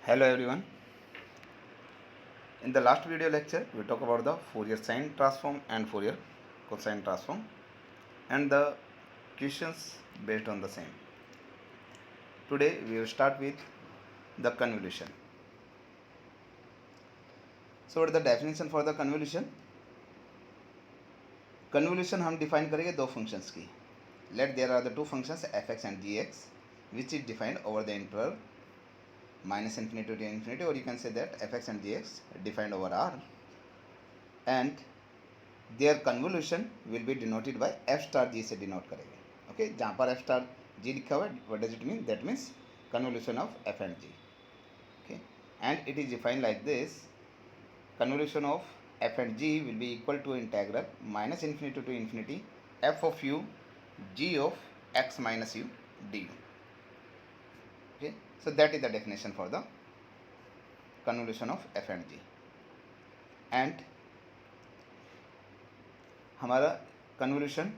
Hello everyone. In the last video lecture, we talked about the Fourier sine transform and Fourier cosine transform and the questions based on the same. Today we will start with the convolution. So what is the definition for the convolution? Convolution हम define करेंगे दो functions की. Let there are the two functions fx and gx which is defined over the interval minus infinity to infinity, or you can say that fx and gx defined over R, and their convolution will be denoted by f star g से denote करेंगे. Okay जहाँ पर f star g लिखा हुआ है, what does it mean? That means convolution of f and g. Okay, and it is defined like this: convolution of f and g will be equal to integral minus infinity to infinity f of u g of x minus u du. Okay, so that is the definition for the convolution of f and g. And हमारा convolution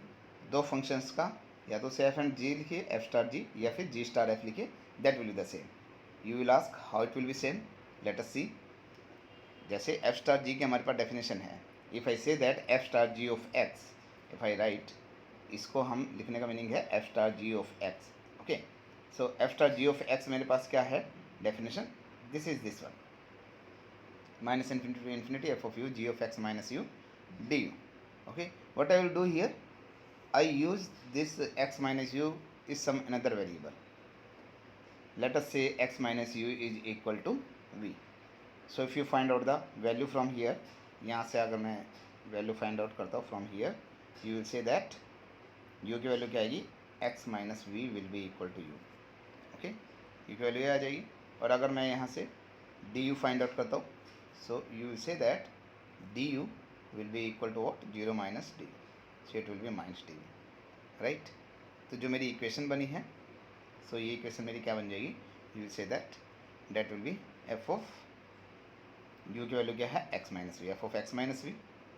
दो functions का, या तो से F and जी लिखिए, F star G, या फिर G star F लिखिए, that will be the same. You will ask how it will be same. Let us see. जैसे एफ स्टार जी की हमारे पास डेफिनेशन है. If I say that F star ji of x, if I write, इसको हम लिखने का meaning है f star ji of x. Okay, so F star ji of x मेरे पास क्या है definition? This is this one, minus infinity to infinity F of you ji of x minus you d u. Okay, what I will do here, I use this x minus u is some another variable. Let us say x minus u is equal to v. So if you find out the value from here, यहाँ से अगर मैं value find out करता हूँ from here, you will say that u की value क्या आएगी? x minus v will be equal to you. Okay, u की वैल्यू आ जाएगी. और अगर मैं यहाँ से डी यू फाइंड आउट करता हूँ, so you will say that D you will be equal to what? 0 minus d. So it will be minus d, right? तो जो मेरी इक्वेशन बनी है, सो ये इक्वेशन मेरी क्या बन जाएगी? You will say that will be f of u की वैल्यू क्या है? x minus v. F of x minus v,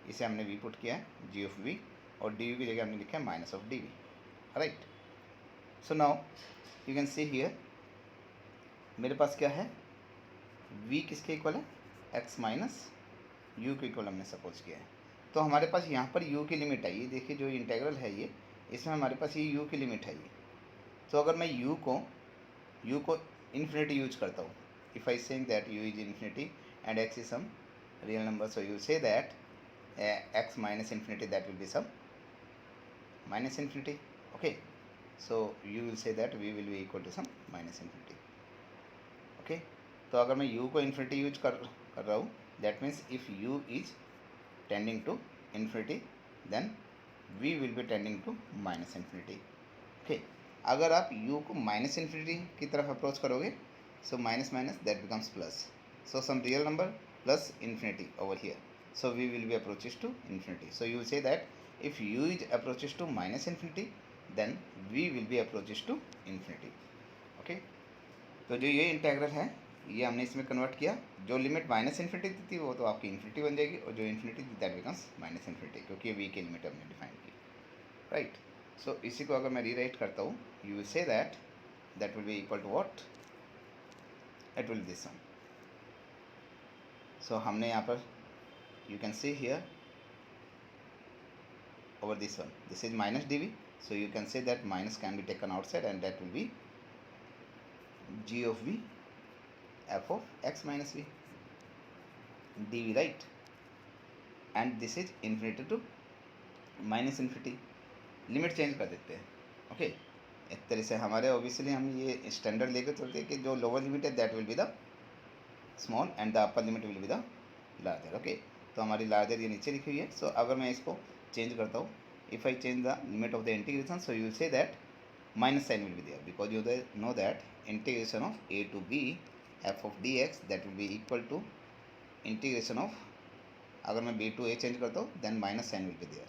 इसे हमने v पुट किया है, g ऑफ v, और डी यू की जगह हमने लिखा है minus of d we, right? So now you can see here मेरे पास क्या है? v किसके इक्वल है? x माइनस u के इक्वल हमने सपोज किया है. तो हमारे पास यहाँ पर u की लिमिट आई. देखिए जो इंटेग्रल है ये, इसमें हमारे पास ये u की लिमिट है ये. तो अगर मैं u को इन्फिनिटी यूज करता हूँ, if I saying that u is infinity and x is some real number, so you say that x minus infinity that will be some minus infinity. Okay, so you will say that v will be equal to some minus infinity. Okay, तो अगर मैं u को infinity use कर रहा हूँ, that means if u is tending to infinity then v will be tending to minus infinity. Okay, अगर आप u को माइनस इन्फिनिटी की तरफ अप्रोच करोगे, so minus minus that becomes plus, so some real number plus infinity over here, so v will be approaches to infinity. So you will say that if u is approaches to minus infinity then v will be approaches to infinity. Okay, तो जो ये integral है ये हमने इसमें convert किया. जो limit minus infinity थी वो तो आपकी इन्फिनिटी बन जाएगी, और जो इन्फिनिटी थी दैट बिकम्स माइनस इन्फिनिटी, क्योंकि ये वी की लिमिट हमने डिफाइन की, राइट? सो इसी को अगर मैं रीराइट करता हूँ, you will say that will be equal to what? It will this one. So हमने यहाँ पर you can see here over this one, this is minus dv, so you can say that minus can be taken outside and that will be g of v f of x minus v dv, right? and this is infinity to minus infinity. Limit change कर देते हैं. Okay, एक तरह से हमारे obviously हम ये standard लेकर चलते हैं कि जो लोअर लिमिट है that will be the small and the upper limit will be the larger. Okay, तो हमारी लार्जर ये नीचे लिखी हुई है. सो अगर मैं इसको चेंज करता हूँ, if I change the limit of the integration, so you will say that minus sign will be there, because you know that integration of a to b f of dx that will be equal to integration of, अगर मैं b to a change करता हूँ then minus sign will be there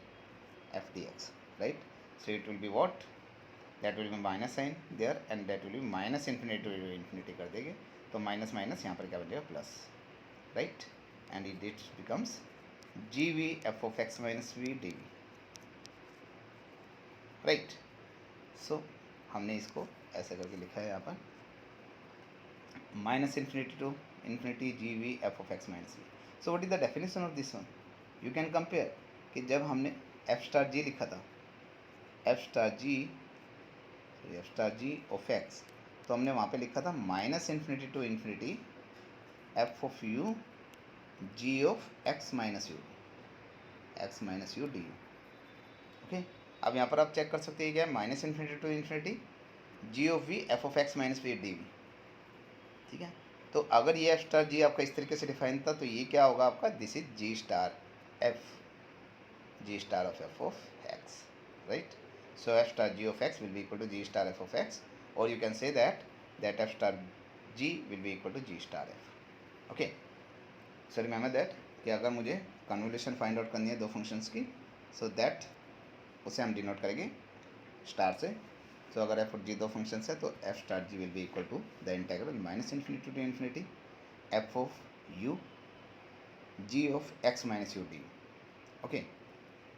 f dx, right? So it will be what? That will be minus sign there and that will be minus infinity to infinity कर देंगे, तो minus minus यहाँ पर क्या बन जाएगा? Plus, right? And it becomes G V F of x minus we D we, right? So हमने इसको ऐसे करके लिखा है यहाँ पर. minus infinity to infinity g v f of x minus v. So what is the definition of this one? You can compare कि जब हमने f star g लिखा था, f star g of x, तो हमने वहाँ पे लिखा था minus infinity to infinity f of u g of x minus u du. Okay, अब यहाँ पर आप चेक कर सकते हैं क्या है, minus infinity to infinity g of v F of x minus we D v. ठीक है, तो अगर ये एफ स्टार जी आपका इस तरीके से डिफाइन था तो ये क्या होगा आपका, this is G star of F of X, right. So F star ji of X will be equal to G star F of X, और you can say that F star ji will be equal to G star F. Okay, so remember that कि अगर मुझे convolution find out करनी है दो functions की, so that उसे हम डिनोट करेंगे स्टार से. तो अगर एफ और जी दो फंक्शंस है तो f star ji will be equal to the integral minus infinity to infinity F of you ji of x minus you d. Okay,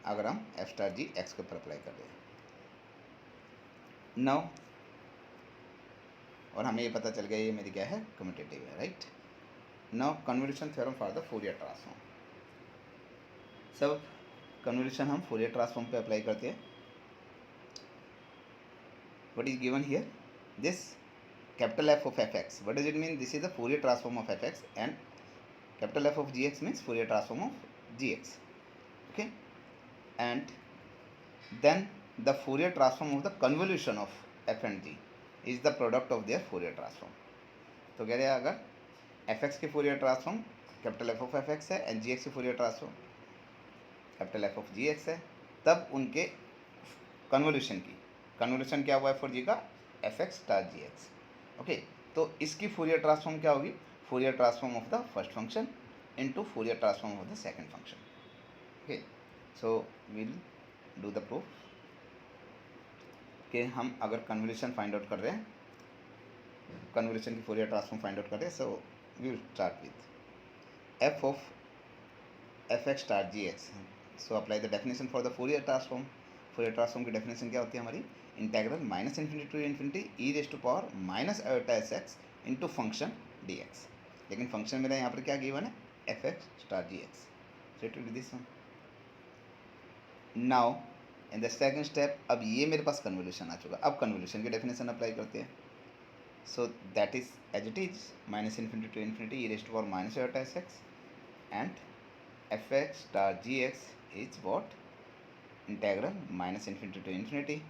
अगर हम एफ स्टार जी एक्स के ऊपर अप्लाई कर रहे हैं नाउ, और हमें ये पता चल गया ये मेरी क्या है, कम्यूटेटिव है, right. Now convolution theorem for the Fourier transform. सब कन्वोल्यूशन हम फूरियर ट्रांसफॉर्म पे अप्लाई करते हैं. What is given here? This capital F of fx. What does it mean? This is the Fourier transform of fx, and capital F of gx means Fourier transform of gx. Okay, and then the Fourier transform of the convolution of f and g is the product of their Fourier transform. तो कह रहे हैं अगर fx की Fourier transform capital F of fx है and gx की Fourier transform capital F of gx है, तब उनके कन्वोल्यूशन क्या हुआ है फॉर जी का, एफ एक्स स्टार जी एक्स. ओके, तो इसकी फूरियर ट्रांसफॉर्म क्या होगी, Fourier transform of the first function into Fourier transform of the second function. Okay, so will do the proof कि हम अगर कन्वोल्यूशन फाइंड आउट कर रहे हैं, कन्वोल्यूशन की फूरियर ट्रांसफॉर्म फाइंड आउट कर रहे हैं, so we will start with f of F x star ji x. So apply the definition for the Fourier transform. Fourier transform की डेफिनेशन क्या होती है हमारी, integral minus infinity to infinity E raise to power minus iota S x into function d x. लेकिन function मेरा यहाँ पर क्या गिवन है, f x star ji x. So it will be this one. Now in the second step, अब ये मेरे पास convolution आ चुका, अब कन्वोल्यूशन की डेफिनेशन अप्लाई करते हैं. So that is as it is minus infinity to infinity E raise to power minus iota S X and F x star ji X is what, integral minus infinity to infinity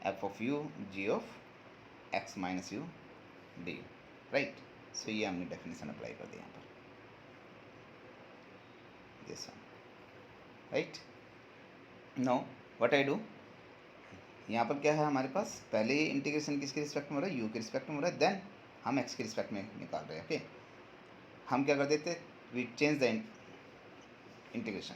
F of you ji of x minus you D. Right, so ये हमने definition apply कर दी यहाँ पर, this one, right. Now what I do, यहाँ पर क्या है हमारे पास, पहले ये इंटीग्रेशन किसके रिस्पेक्ट में हो रहा है, यू के रिस्पेक्ट में हो रहा है, देन हम एक्स के रिस्पेक्ट में निकाल रहे हैं. ओके, हम क्या कर देते, we change the integration.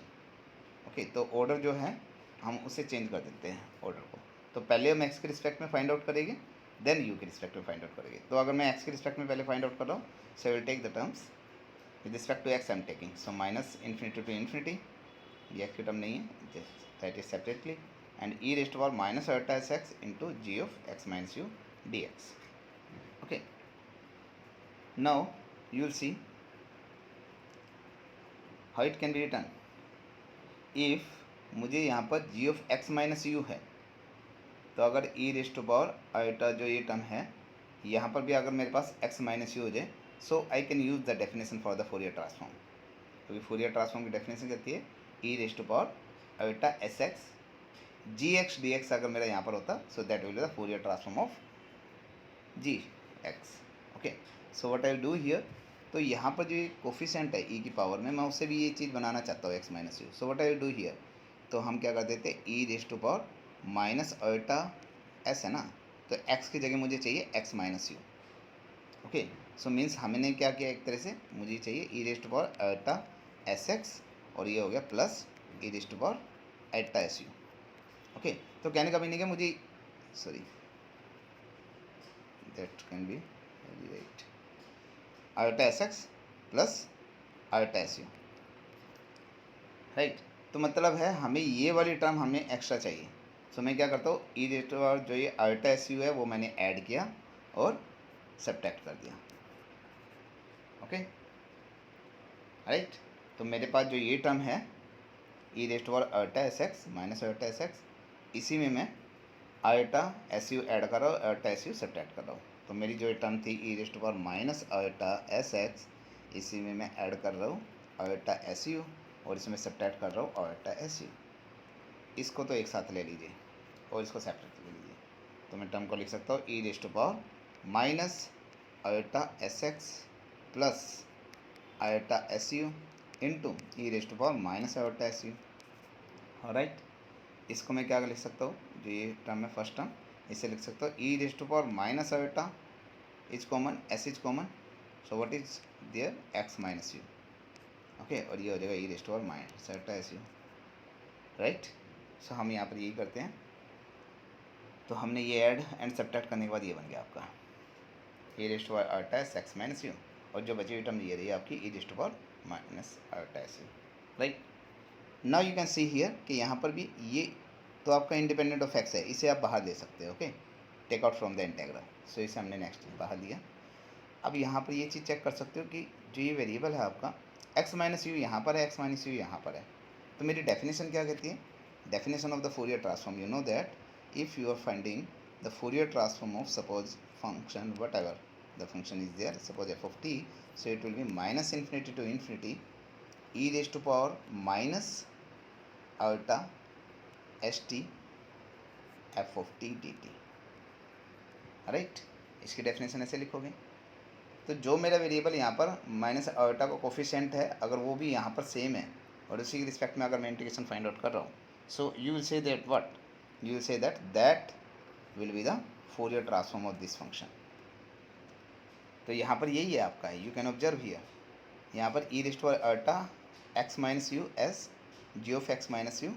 Okay, तो ऑर्डर जो है हम उसे चेंज कर देते हैं ऑर्डर को. तो पहले हम एक्स के रिस्पेक्ट में फाइंड आउट करेंगे, देन यू के रिस्पेक्ट में फाइंड आउट करेंगे. तो अगर मैं एक्स के रिस्पेक्ट में पहले फाइंड आउट कर रहा हूँ, so will take the terms with respect to x I am taking. So minus infinity to infinity, ये एक्स की टर्म नहीं है, that is separately, and e raise to power minus iota S x into g of x minus you d x. Okay, now you will see how it can be return. If मुझे यहाँ पर g of x minus u है, तो अगर ई raise to power iota जो ये term है, यहाँ पर भी अगर मेरे पास एक्स माइनस यू हो जाए, so I can use the definition for the Fourier transform. क्योंकि फूरियर ट्रांसफॉर्म की डेफिनेशन कहती है E raise to power iota S X G X D X. अगर मेरा यहाँ पर होता, so that will be the Fourier transform of ji X. Okay, so what I will do here, तो यहाँ पर जो कोफिशिएंट है ई की पावर में, मैं उससे भी ये चीज़ बनाना चाहता हूँ X minus U. So what I will do here, तो हम क्या कर देते हैं, E raise to power minus iota S है ना, तो एक्स की जगह मुझे चाहिए X minus you. Okay, so means हमने क्या किया, एक तरह से मुझे चाहिए E raise to power iota S x, और ये हो गया plus E raise to power iota S U. Okay, तो कहने का मीनिंग है मुझे, sorry that can B right, iota S x plus iota S u. Right, तो मतलब है हमें ये वाली टर्म हमें एक्स्ट्रा चाहिए. सो मैं क्या करता हूँ, ई रेज टू पावर जो ये आयोटा एस यू है वो मैंने ऐड किया और सब्ट्रैक्ट कर दिया. Okay right. तो मेरे पास जो ये टर्म है ई raised power iota S x minus iota S x, इसी में मैं आयोटा एस यू ऐड कर रहा हूँ, आयोटा एस यू सब्ट्रैक्ट कर रहा हूँ। तो मेरी जो टर्म थी e raised power minus iota S x, इसी में मैं ऐड कर रहा हूँ आयोटा एस यू और इसमें सब्ट्रैक्ट कर रहा हूँ आयोटा एस यू। इसको तो एक साथ ले लीजिए और इसको सेपरेट ले लीजिए। तो मैं टर्म को लिख सकता हूँ e raised power minus iota S x plus iota S u into e raised power minus iota S u. Right, इसको मैं क्या लिख सकता हूँ, जो ये टर्म है फर्स्ट टर्म, इसे लिख सकता हूँ e raised power minus iota is common, s is common, so what is there x minus you. Okay, और ये हो जाएगा e raised power minus iota S u. Right, so हम यहाँ पर यही करते हैं। तो हमने ये ऐड एंड सब्ट्रैक्ट करने के बाद ये बन गया आपका e raised power iota S x minus u, और जो बची हुई टर्म ये रही है आपकी e raised power minus iota S u. Right, now you can see here कि यहाँ पर भी ये तो आपका इंडिपेंडेंट ऑफ एक्स है, इसे आप बाहर ले सकते हो। Okay, take out from the integral, so इसे हमने नेक्स्ट बाहर लिया। अब यहाँ पर ये चीज़ चेक कर सकते हो कि जो ये वेरिएबल है आपका एक्स माइनस यू यहाँ पर है, एक्स माइनस यू यहाँ पर है। तो मेरी डेफिनेशन क्या कहती है, definition of the Fourier transform, you know that if you are finding the Fourier transform of suppose function whatever the function is there, suppose f of t, so it will be minus infinity to infinity E raise to power minus iota s T f of t D T. Right, इसकी definition ऐसे लिखोगे। तो जो मेरा variable यहाँ पर minus iota का coefficient है, अगर वो भी यहाँ पर सेम है और उसी के रिस्पेक्ट में अगर मैं इंटीग्रेशन फाइंड आउट कर रहा हूँ, so you will say that what, you will say that that will be the Fourier transform of this function. तो यहाँ पर यही है आपका, यू कैन ऑब्जर्व हियर, यहाँ पर e raise to power iota x minus u s g of x minus you.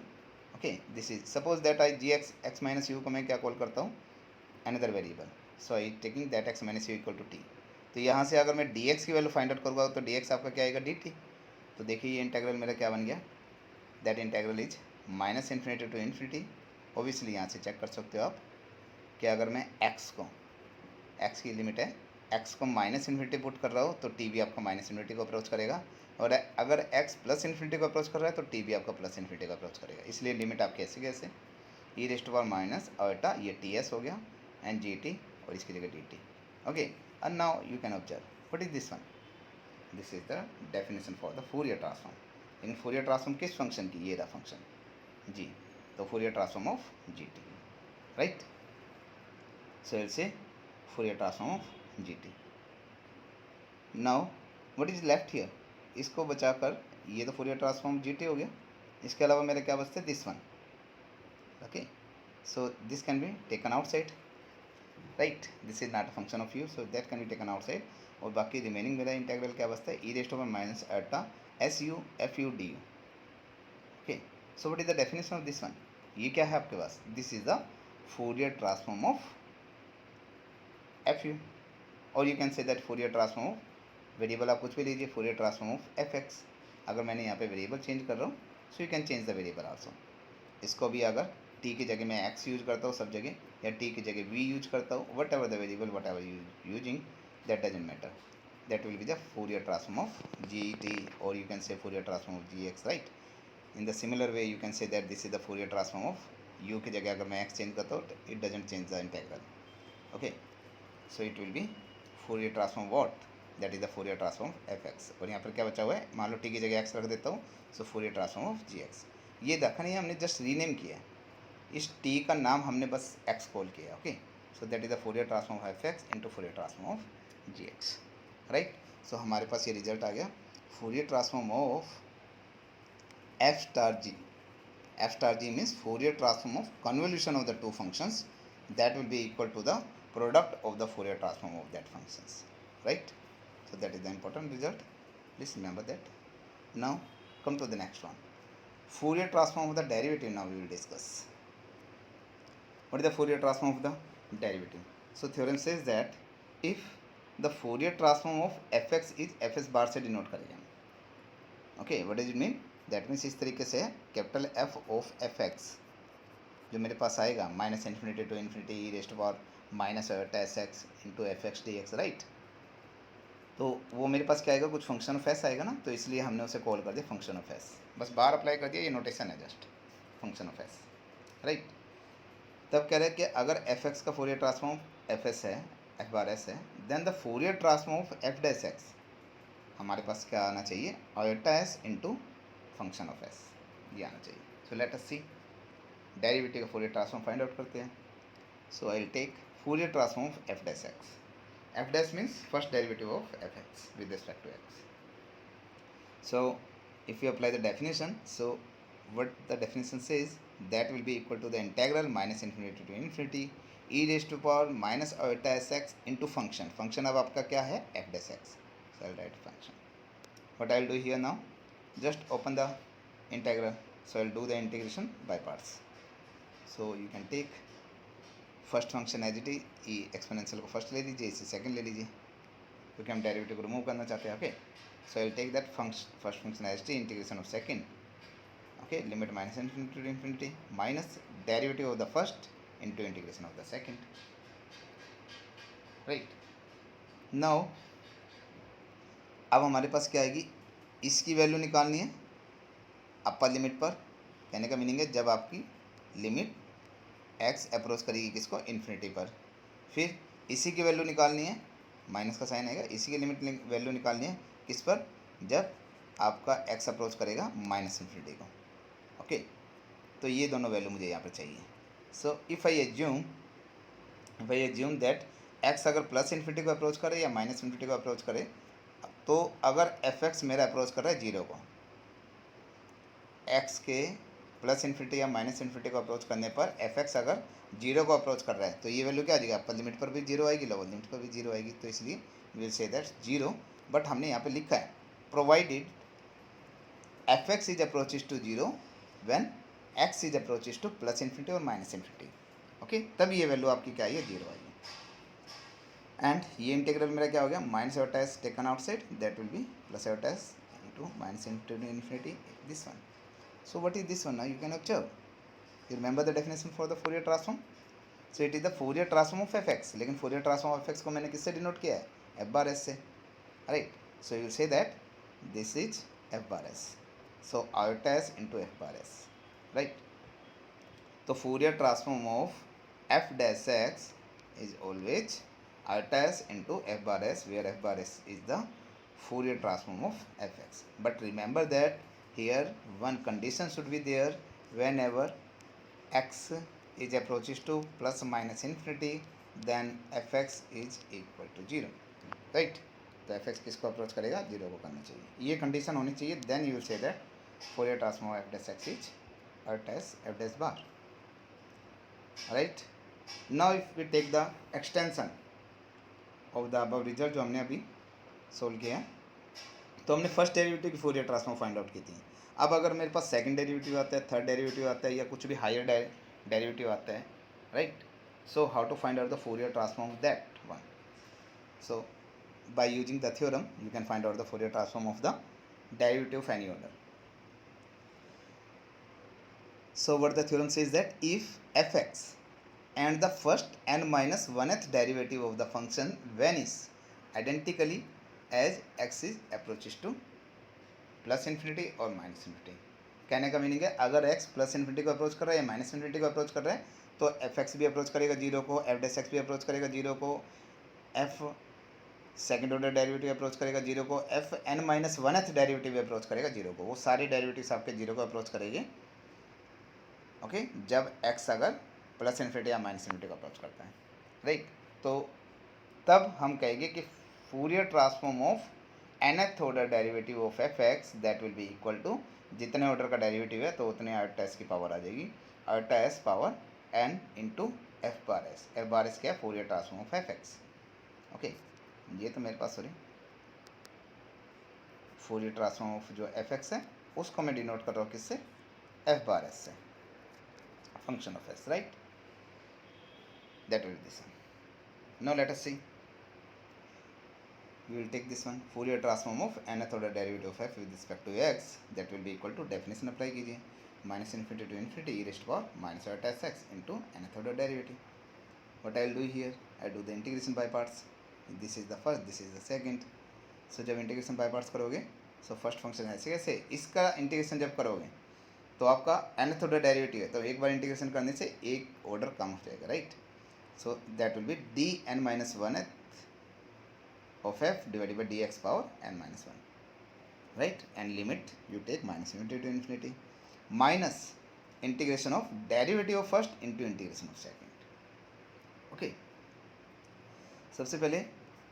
Okay, this is suppose that I g x minus u को मैं क्या कॉल करता हूँ, another variable, so I taking that x minus u equal to t. तो यहाँ से अगर मैं डी एक्स की वैल्यू फाइंड आउट करूँगा तो डी एक्स आपका क्या आएगा, डी टी। तो देखिए ये इंटेग्रल मेरा क्या बन गया, that integral is minus infinity to infinity. Obviously यहाँ से चेक कर सकते हो आप कि अगर मैं एक्स को, एक्स की लिमिट है, एक्स को माइनस इन्फिनिटी पुट कर रहा हो तो टी भी आपका माइनस इन्फिनिटी को अप्रोच करेगा, और अगर एक्स प्लस इन्फिनिटी को अप्रोच कर रहा है तो टी भी आपका प्लस इन्फिनिटी को अप्रोच करेगा। इसलिए लिमिट आपकी ऐसे कैसे e raise to power minus iota, ये टी एस हो गया एंड जी टी और इसकी जगह d t. Okay, and now you can observe what is this one, this is the definition for the Fourier transform. लेकिन Fourier transform किस function की, ये रहा फंक्शन जी, तो Fourier transform of g t. Right, so will say Fourier transform of g t. Now what is left here, इसको बचाकर ये तो फोरियर ट्रांसफॉर्म जी टी हो गया, इसके अलावा मेरे क्या बचते, this one. Okay, so this can be taken outside, right, this is not a function of u, so that can be taken outside। और बाकी रिमेनिंग मेरा इंटेग्रल क्या बचता है, e raise to power minus iota S u f u d u. Okay, so what is the definition of this one, ये क्या है आपके पास, this is the Fourier transform of f u, और you can say that Fourier transform of variable, आप कुछ भी लीजिए, Fourier transform of F x. अगर मैंने यहाँ पे वेरिएबल चेंज कर रहा हूँ so you can change the variable also. इसको भी अगर टी की जगह मैं एक्स यूज करता हूँ सब जगह, या टी की जगह वी यूज करता हूँ, whatever the variable whatever using, that doesn't matter, that will be the Fourier transform of g t, और you can say Fourier transform of ji x. Right, in the similar way you can say that this is the Fourier transform of u की जगह अगर मैं x change करता हूँ, it doesn't change the integral. Okay, so it will be Fourier transform what, that is the Fourier transform F X. और यहाँ पर क्या बचा हुआ है, मान लो टी की जगह एक्स रख देता हूँ, so Fourier transform of ji x. ये देखा नहीं, हमने जस्ट रीनेम किया है, इस टी का नाम हमने बस एक्स कॉल किया। Okay, so that is the Fourier transform of F x into Fourier transform of ji x. Right, so हमारे पास ये रिजल्ट आ गया, Fourier transform of f star g. F star g means Fourier transform of convolution of the two functions that will be equal to the product of the Fourier transform of that functions, right? So that is the important result, please remember that. Now come to the next one, Fourier transform of the derivative. Now we will discuss what is the Fourier transform of the derivative. So theorem says that if the Fourier transform of fx is fs bar से denote करेंगे। Okay, what does it mean, that means इस तरीके से capital f of F x जो मेरे पास आएगा minus infinity to infinity e raise to power minus iota S x into F x D x. Right, तो वो मेरे पास क्या आएगा, कुछ फंक्शन ऑफ एस आएगा ना, तो इसलिए हमने उसे कॉल कर दिया फंक्शन ऑफ एस। बस बार अप्लाई कर दिया, ये नोटेशन है just function of s, right. तब कह रहे हैं कि अगर एफ एक्स का फोरियर ट्रांसफॉर्म एफ एस है, एफ बार एस है, then the Fourier transform of F dash x हमारे पास क्या आना चाहिए, iota s into function of S, ये आना चाहिए। So let us see derivative का फोरियर ट्रांसफॉर्म फाइंड आउट करते हैं। So I will take Fourier transform of F dash x. F dash means first derivative of fx with respect to x. So if you apply the definition, so what the definition says, that will be equal to the integral minus infinity to infinity e raised to power minus iota sx into function. Function अब आपका क्या है, f dash x. So I'll write function. What I'll do here now, just open the integral. So I'll do the integration by parts. So you can take first function as it is, e exponential को first ले लीजिए, इसे second ले लीजिए, क्योंकि हम derivative को remove करना चाहते हैं। Okay, so I will take that first function as it is, integration of second, okay, limit minus infinity to infinity minus derivative of the first into integration of the second, right. Now अब हमारे पास क्या आएगी, इसकी value निकालनी है upper limit पर। कहने का मीनिंग है जब आपकी लिमिट एक्स अप्रोच करेगी किसको, इन्फिनिटी पर। फिर इसी की वैल्यू निकालनी है, माइनस का साइन आएगा, इसी की लिमिट वैल्यू निकालनी है किस पर, जब आपका एक्स अप्रोच करेगा माइनस इन्फिनिटी को। ओके, तो ये दोनों वैल्यू मुझे यहाँ पर चाहिए। So if I assume that x अगर प्लस इन्फिनिटी को अप्रोच करे या माइनस इन्फिनिटी को अप्रोच करे, तो अगर एफ एक्स मेरा अप्रोच कर रहा है जीरो को, एक्स के प्लस इन्फिनिटी या माइनस इन्फिनिटी को अप्रोच करने पर एफ एक्स अगर जीरो को अप्रोच कर रहा है, तो ये वैल्यू क्या आ जाएगी, अपर लिमिट पर भी जीरो आएगी, लोअर लिमिट पर भी जीरो आएगी। तो इसलिए will say that zero, but हमने यहाँ पे लिखा है provided f x is approaches to zero when x is approaches to plus infinity और माइनस इन्फिनिटी। ओके, तब ये वैल्यू आपकी क्या आई है, जीरो आएगी। एंड ये इंटीग्रल मेरा क्या हो गया, minus iota S taken outside, that will B plus iota s into minus infinity, this one. So what is this one now? You can observe. You remember the definition for the Fourier transform? So it is the Fourier transform of fx. लेकिन Fourier transform of fx को मैंने किससे denote किया है, f bar s से, right? So you say that this is f bar s. So iota s into f bar s, right? तो Fourier transform of f dash x is always iota s into f bar s, where f bar s is the Fourier transform of fx. But remember that here one condition should be there, whenever x is approaches to plus minus infinity, then fx is equal to 0, right? तो fx किसको approach करेगा, zero को करना चाहिए, ये condition होनी चाहिए। Then you will say that Fourier transform of f dash x is f dash bar, right. Now if we take the extension of the above result जो हमने अभी सोल्व किया है, तो हमने फर्स्ट डेरिवेटिव की फोरियर ट्रांसफॉर्म फाइंड आउट की थी। अब अगर मेरे पास सेकंड डेरिवेटिव आता है, थर्ड डेरिवेटिव आता है, या कुछ भी हायर डेरिवेटिव आता है, right, so how to find out the Fourier transform of that one. So by using the theorem you can find out the Fourier transform of the derivative of any order. So what the theorem says that if f x and the first n minus 1th derivative of the function vanish identically as x is approaches to plus infinity और minus infinity. कहने का meaning है अगर x plus infinity को approach कर रहा है या माइनस इन्फिनिटी को अप्रोच कर रहा है, तो एफ एक्स भी अप्रोच करेगा जीरो को, एफ डैश एक्स भी अप्रोच करेगा जीरो को, f second order derivative approach करेगा जीरो को, f n minus 1th derivative approach करेगा जीरो को। वो सारे डेरिवेटिव्स आपके जीरो को अप्रोच करेंगे, ओके, जब x अगर प्लस इन्फिनिटी या माइनस इन्फिनिटी को अप्रोच करता है, राइट। तो तब हम कहेंगे कि Fourier transform of nth order derivative of F x that will be equal to, जितने ऑर्डर का डेरिवेटिव है तो उतने आयोटा एस की पावर आ जाएगी, iota s power n into f bar S. F bar s क्या है, Fourier transform of F x. Okay, ये तो मेरे पास सॉरी फूरियर ट्रांसफॉर्म ऑफ जो एफ एक्स है उसको मैं डिनोट कर रहा हूँ किससे, एफ बार एस से, function of s, right. That will be this one. Now let us see. We will take this one, Fourier transform of nth order derivative of f with respect to x, that will be equal to, definition apply कीजिए, minus infinity to infinity e raised to power minus iota x into nth order derivative. What I will do here, I do the integration by parts. This is the first, this is the second. सो जब integration by parts करोगे so first function ऐसे कैसे, इसका integration जब करोगे तो आपका nth order derivative है, तो एक बार इंटीग्रेशन करने से एक ऑर्डर कम हो जाएगा, right. So that will B dn-1 of f divided by dx power n-1, right, and limit you take minus infinity to infinity minus integration of derivative of first into integration of second, okay। सबसे पहले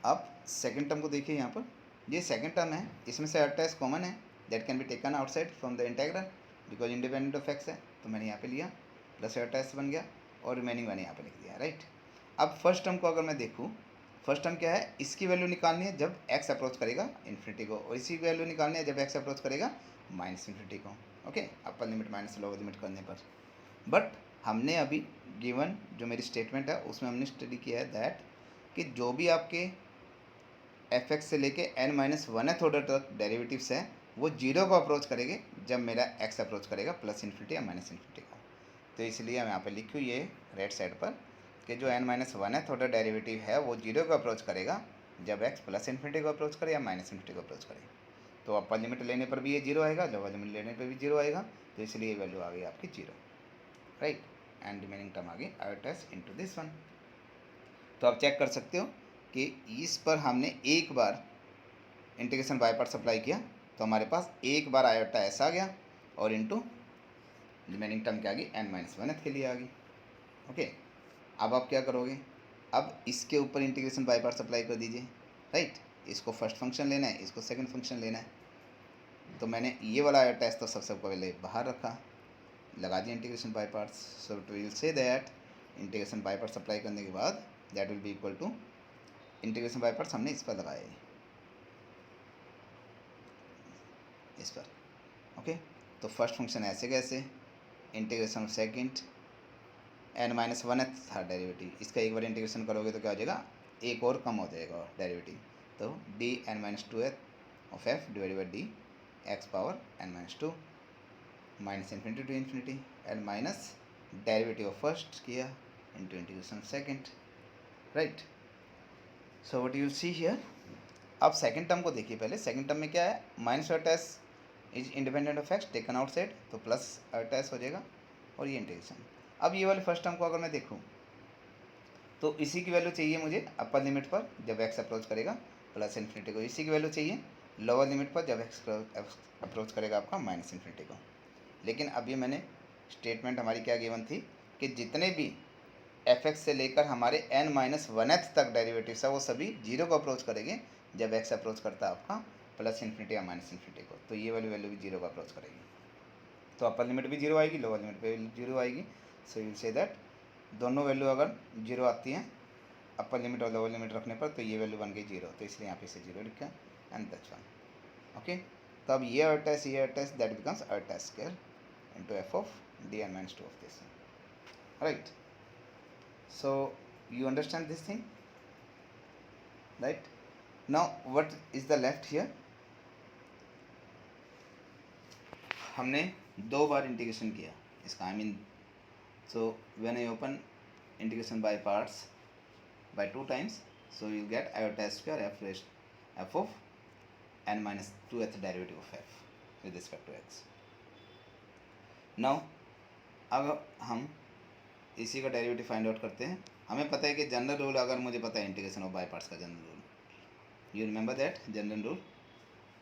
आप second term को देखिए, यहाँ पर ये second term है, इसमें से अटैच कॉमन है, that can be taken outside from the integral because independent of x है, तो मैंने यहाँ पे लिया, प्लस अटैच बन गया और रिमेनिंग मैंने यहाँ पे लिख दिया, राइट। अब फर्स्ट टर्म को अगर मैं देखूँ, फर्स्ट टर्म क्या है, इसकी वैल्यू निकालनी है जब एक्स अप्रोच करेगा इन्फिनिटी को, और इसी की वैल्यू निकालनी है जब एक्स अप्रोच करेगा माइनस इन्फिनिटी को, okay, upper limit minus lower limit करने पर। बट हमने अभी गिवन जो मेरी स्टेटमेंट है उसमें हमने स्टडी किया है दैट कि जो भी आपके एफ एक्स से लेके n-1th ऑर्डर तक डेरिवेटिव्स हैं वो जीरो को अप्रोच करेंगे जब मेरा एक्स अप्रोच करेगा प्लस इन्फिनिटी या माइनस इन्फिनिटी को। तो इसलिए हम यहाँ पे लिखूँ ये राइट साइड पर कि जो n-1th ऑर्डर डेरिवेटिव है वो जीरो को अप्रोच करेगा जब एक्स प्लस इन्फिनिटी को अप्रोच करे या माइनस इन्फिनिटी को अप्रोच करे। तो अपर लिमिट लेने पर भी ये जीरो आएगा, लोअर लिमिट लेने पर भी जीरो आएगा, तो इसलिए ये वैल्यू आ गई आपकी zero, right, and remaining term आ गई आयोटस इंटू दिस वन। तो आप चेक कर सकते हो कि इस पर हमने एक बार इंटीग्रेशन बाय पार्ट्स अप्लाई किया तो हमारे पास एक बार आयोटा ऐसा आ गया और इनटू रिमेनिंग टर्म क्या आ गई n-1 के लिए आ गई, ओके। अब आप क्या करोगे, अब इसके ऊपर इंटीग्रेशन बाय पार्ट्स अप्लाई कर दीजिए, राइट। इसको फर्स्ट फंक्शन लेना है, इसको सेकंड फंक्शन लेना है, तो मैंने ये वाला आयोटा तो सबसे पहले बाहर रखा, लगा दिया integration by parts. So it will say that integration by parts apply करने के बाद that will be equal to integration by parts हमने इस पर लगाया है, इस पर, ओके। तो फर्स्ट फंक्शन ऐसे कैसे, इंटीग्रेशन ऑफ सेकंड n-1 था डेरिवेटिव, इसका एक बार इंटीग्रेशन करोगे तो क्या हो जाएगा, एक और कम हो जाएगा डेरिवेटिव, तो dn-2 of f divided by d x power n-2 minus infinity to infinity and minus derivative of first किया into integration of second, right. So what you will see here, अब सेकंड टर्म को देखिए, पहले second term में क्या है, minus attach is independent of x taken outside, तो plus attach हो जाएगा और ये इंटीग्रेशन। अब ये वाले फर्स्ट टर्म को अगर मैं देखूँ तो इसी की वैल्यू चाहिए मुझे अपर लिमिट पर जब एक्स अप्रोच करेगा प्लस इन्फिनिटी को, इसी की वैल्यू चाहिए लोअर लिमिट पर जब एक्स अप्रोच करेगा आपका माइनस इन्फिनिटी को। लेकिन अभी मैंने स्टेटमेंट हमारी क्या गिवन थी कि जितने भी एफ एक्स से लेकर हमारे n-1th तक डेरिवेटिव्स है वो सभी जीरो को अप्रोच करेंगे जब एक्स अप्रोच करता है आपका प्लस इन्फिनिटी या माइनस इन्फिनिटी को, तो ये वाली वैल्यू भी जीरो को अप्रोच करेगी, तो अपर लिमिट भी जीरो आएगी, लोअर लिमिट पे जीरो आएगी। सो यू से दैट दोनों वैल्यू अगर जीरो आती हैं अपर लिमिट और लोअर लिमिट रखने पर तो ये वैल्यू बन गई जीरो, तो इसलिए यहाँ पे से जीरो लिखा एंड दैट्स वन, ओके। तो अब ये attach that becomes attach square into F of dn-2 of this, right. So you understand this thing, right? Now what is the left here? हमने दो बार इंटीग्रेशन किया इसका, I mean, so when I open integration by parts by 2 times, so you get iota square f of n-2th derivative of f with respect to x. Now अब हम इसी का derivative find out करते हैं। हमें पता है कि जनरल रूल, अगर मुझे पता है इंटीग्रेशन ऑफ बाय पार्ट्स का general rule, you remember that general rule,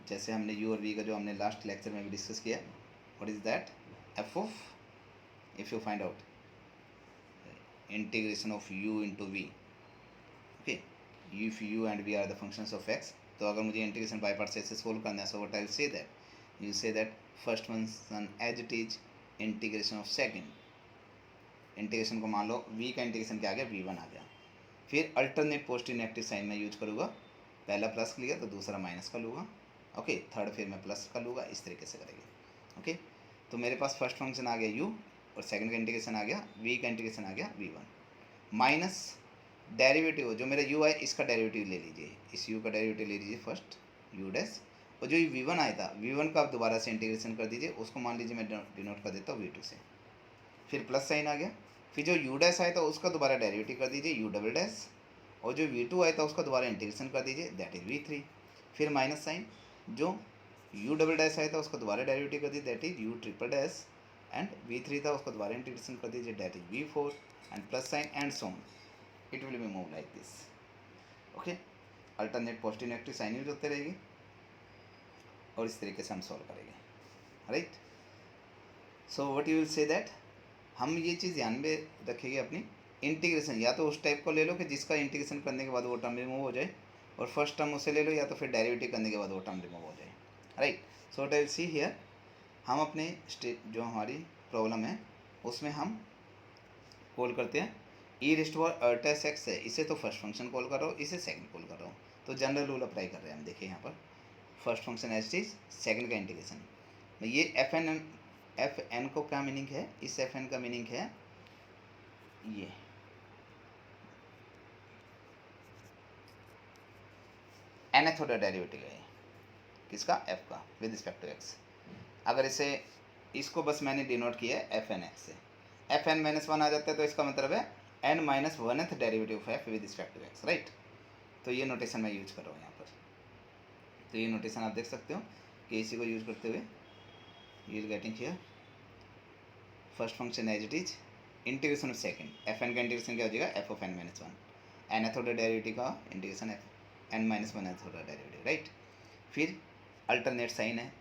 जैसे हमने यू और वी का जो हमने लास्ट लेक्चर में भी डिस्कस किया, what is that, f of, if you find out integration of u into v, okay, if u and v are the functions of x, तो अगर मुझे इंटीग्रेशन बाय पार्ट्स ऐसे सोल्व करना है, so what I will say that, you say that first function as it is integration of second, integration को मान लो v का integration क्या आ गया, v1 आ गया, फिर अल्टरनेट पॉजिटिव नेगेटिव साइन में यूज करूँगा, पहला प्लस लिया तो दूसरा माइनस का लूँगा, ओके, थर्ड फिर मैं प्लस का लूँगा, इस तरीके से करेंगे, ओके। तो मेरे पास फर्स्ट फंक्शन आ गया u और सेकंड का इंटीग्रेशन आ गया v का इंटीग्रेशन आ गया v1 माइनस डेरिवेटिव जो मेरा u है इसका डेरिवेटिव ले लीजिए, इस u का डेरिवेटिव ले लीजिए फर्स्ट u डैश, और जो v1 आया था v1 का आप दोबारा से इंटीग्रेशन कर दीजिए, उसको मान लीजिए मैं डिनोट कर देता हूँ v2 से, फिर प्लस साइन आ गया, फिर जो u डैश आया था उसका दोबारा डेरिवेटिव कर दीजिए u डबल डैश, और जो v2 आया था उसका दोबारा इंटीग्रेशन कर दीजिए, दैट इज v3, फिर माइनस साइन, जो u डबल डैश आया था उसको दोबारा डेरिवेटिव कर दीजिए, that is u triple dash, and v3 था उसको दोबारा इंटीग्रेशन कर दीजिए, that is v4, and plus sign and so on, it will be move like this. Okay, alternate positive negative sign use होते रहेगी और इस तरीके से हम सॉल्व करेंगे, right. So what you will say that, हम ये चीज़ ध्यान में रखेंगे अपनी, इंटीग्रेशन या तो उस टाइप को ले लो कि जिसका इंटीग्रेशन करने के बाद वो टर्म रिमूव हो जाए, और फर्स्ट टर्म उसे ले लो, या तो फिर डेरिवेटिव करने के बाद वो टर्म रिमूव हो जाए, right. So what I will see here, हम अपने जो हमारी प्रॉब्लम है उसमें हम कॉल करते हैं ई रिस्टोर अर्टेस एक्स है, इसे तो फर्स्ट फंक्शन कॉल कर रहा हूँ, इसे सेकंड कॉल कर रहा हूँ, तो जनरल रूल अप्लाई कर रहे हैं हम। देखिए यहाँ पर first function as is, second का इंटीग्रेशन, ये एफ एन को क्या मीनिंग है, इस एफ एन का मीनिंग है ये nth ऑर्डर डेरिवेटिव है किसका, f का, विद रिस्पेक्ट टू x। अगर इसे इसको बस मैंने डिनोट किया है एफ एन एक्स से, एफ एन माइनस वन आ जाता है, तो इसका मतलब है n minus oneth derivative of f with respect to x, right. तो ये नोटेशन मैं यूज कर रहा हूँ यहाँ पर, तो ये नोटेशन आप देख सकते हो कि इसी को यूज करते हुए you is getting here first function as it is, integration of second, f n का इंटीग्रेशन क्या हो जाएगा, f of n minus one, nth order derivative का integration f n minus one th order derivative, right. फिर alternate sign है,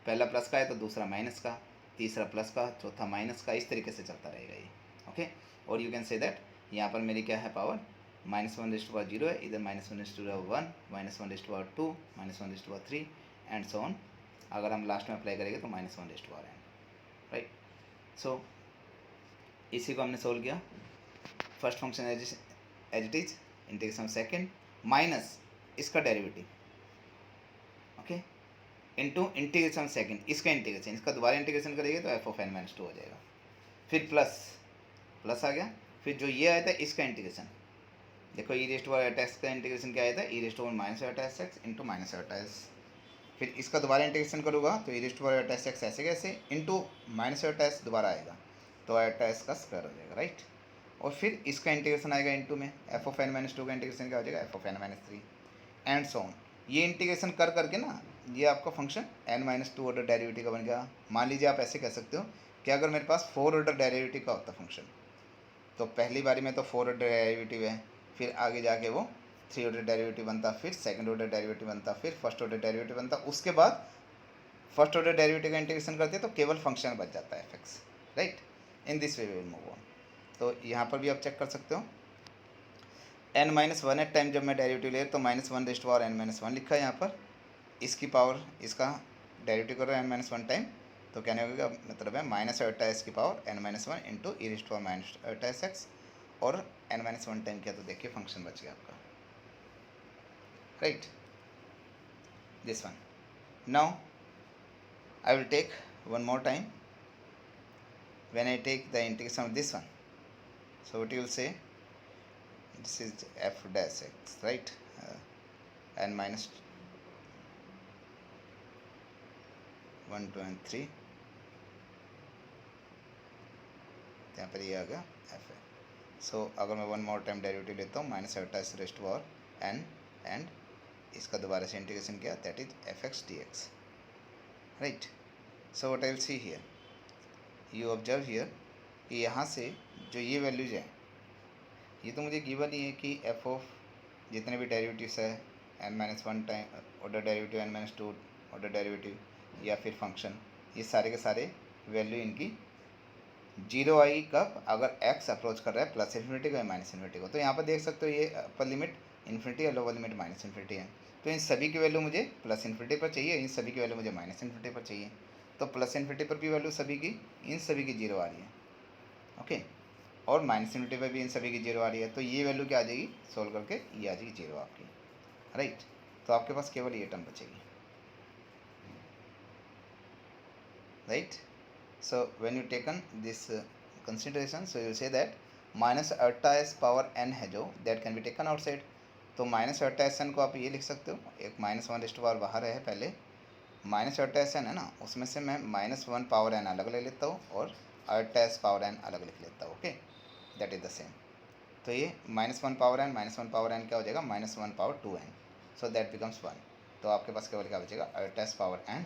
पहला plus का है तो दूसरा माइनस का, तीसरा प्लस का, चौथा माइनस का, इस तरीके से चलता रहेगा ये, ओके। और यू कैन से दैट यहाँ पर मेरी क्या है power, minus one raised power zero है, इधर minus one raised power one, minus one raised power two, minus one raised power three, and so on. अगर हम लास्ट में अप्लाई करेंगे तो minus one raised power n, right. So इसी को हमने सोल्व किया, first function as it is, integration second minus इसका derivative, okay, into integration second, इसका इंटीग्रेशन, इसका दोबारा इंटीग्रेशन करेंगे तो F of n minus two हो जाएगा, फिर प्लस आ गया, फिर जो ये आया था इसका इंटीग्रेशन, देखो e rest over at x का इंटीग्रेशन क्या आया था, e rest over minus at x into minus at x, फिर इसका दोबारा इंटीग्रेशन करूँगा तो e rest over at x ऐसे कैसे इंटू माइनस एट एक्स दोबारा आएगा, तो एट एक्स का स्क्वायर हो जाएगा, राइट। और फिर इसका इंटीग्रेशन आएगा इंटू में, f of n minus two का इंटीग्रेशन क्या हो जाएगा, f of n minus three, and so on. ये इंटीग्रेशन कर करके ना ये आपका function n minus two order derivative का बन गया। मान लीजिए आप ऐसे कह सकते हो कि अगर मेरे पास फोर ऑर्डर डेरिवेटिव का होता फंक्शन, तो पहली बारी में तो फोर ऑर्डर डेरिवेटिव है, फिर आगे जाके वो थ्री ऑर्डर डेरिवेटिव बनता, फिर सेकंड ऑर्डर डेरिवेटिव बनता, फिर फर्स्ट ऑर्डर डेरिवेटिव बनता, उसके बाद फर्स्ट ऑर्डर डेरिवेटिव का इंटीग्रेशन करते तो केवल फंक्शन बच जाता है f x, right. In this way we will move on. तो यहाँ पर भी आप चेक कर सकते हो, n minus one at time जब मैं डेरिवेटिव ले तो minus one raised power n minus one लिखा है यहाँ पर, इसकी पावर इसका डेरिवेटिव करो एन माइनस वन टाइम, तो कहने होगा मतलब है माइनस अल्टा एस की power n minus one into e raised power minus alpha S x, और एन माइनस वन टाइम किया तो देखिए फंक्शन बच गया आपका, right, this one. Now I will take one more time when I take the integration of this one, so what you will say, this is f dash x, right, n minus 1 2 and 3, यहाँ पर ये आ गया f है। सो अगर मैं one more time derivative लेता हूँ minus Etah S rest power n, and इसका दोबारा से इंटीग्रेशन किया, that is F x D x, right. So what I will see here, you observe here कि यहाँ से जो ये वैल्यूज है ये तो मुझे गिवन ही है कि एफ ऑफ जितने भी डेरिवेटिव्स है n minus one time order derivative, n minus two order derivative या फिर फंक्शन, ये सारे के सारे वैल्यू इनकी जीरो आई कब, अगर एक्स अप्रोच कर रहा है प्लस इन्फिनिटी को या माइनस इन्फिनिटी को। तो यहाँ पर देख सकते हो ये अपर लिमिट इन्फिनिटी है, लोअर लिमिट माइनस इन्फिनिटी है, तो इन सभी की वैल्यू मुझे प्लस इन्फिनिटी पर चाहिए, इन सभी की वैल्यू मुझे माइनस इन्फिनिटी पर चाहिए, तो प्लस इन्फिनिटी पर भी वैल्यू सभी की इन सभी की जीरो आ रही है, ओके, और माइनस इन्फिनिटी पर भी इन सभी की जीरो आ रही है, तो ये वैल्यू क्या आ जाएगी, सोल्व करके ये आ जाएगी जीरो आपकी, राइट। तो आपके पास केवल ये टर्म बचेगी, right. So when you taken this consideration, so you say that minus alpha s power n है जो that can be taken outside, तो माइनस अल्टा एस एन को आप ये लिख सकते हो, एक माइनस वन रेस्ट पावर बाहर है पहले, माइनस अल्टा एस एन है ना, उसमें से मैं माइनस वन पावर एन अलग ले लेता हूँ और अल्टा एस पावर एन अलग लिख लेता हूँ, okay, that is the same. तो ये माइनस वन पावर एन क्या हो जाएगा, minus one power two n, so that becomes one, तो आपके पास केवल क्या बचेगा टेस्ट पावर n,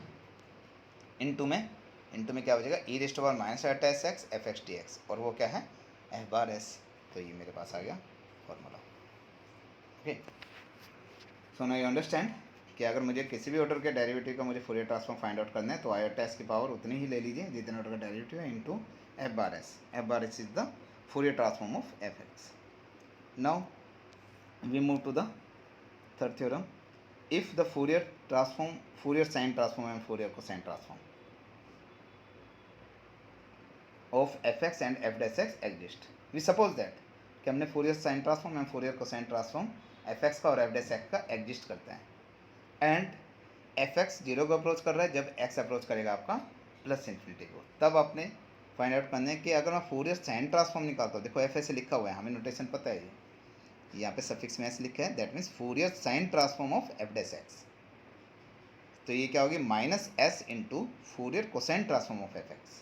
इनटू में क्या बचेगा ई रेस्ट पावर माइनस टेस्ट x f x D x, और वो क्या है एफ बार एस। तो ये मेरे पास आ गया formula. Okay, so now you understand कि अगर मुझे किसी भी ऑर्डर के डेरिवेटिव का मुझे फूरियर ट्रांसफॉर्म फाइंड आउट करना है तो आई टेस्ट की पावर उतनी ही ले लीजिए जितने ऑर्डर का डेरिवेटिव है into F bar S. F bar S is the Fourier transform of F X. Now we move to the third theorem. If the Fourier sine transform and Fourier cosine transform of F x and F dash X exist, we suppose that कि हमने Fourier sine transform and Fourier cosine transform F x का और F dash x का exist करते हैं, and F X zero को approach कर रहा है जब एक्स अप्रोच करेगा आपका प्लस इन्फिनिटी को, तब आपने फाइंड आउट करना है कि अगर मैं फूरियर साइन ट्रांसफॉर्म निकालता हूँ, देखो एफ ऐसे लिखा हुआ है, हमें नोटेशन पता है, ये यहाँ पे सफिक्स में ऐसे लिखा है, that means Fourier sine transform of F dash x. तो ये क्या होगी minus S into Fourier cosine transform of F x.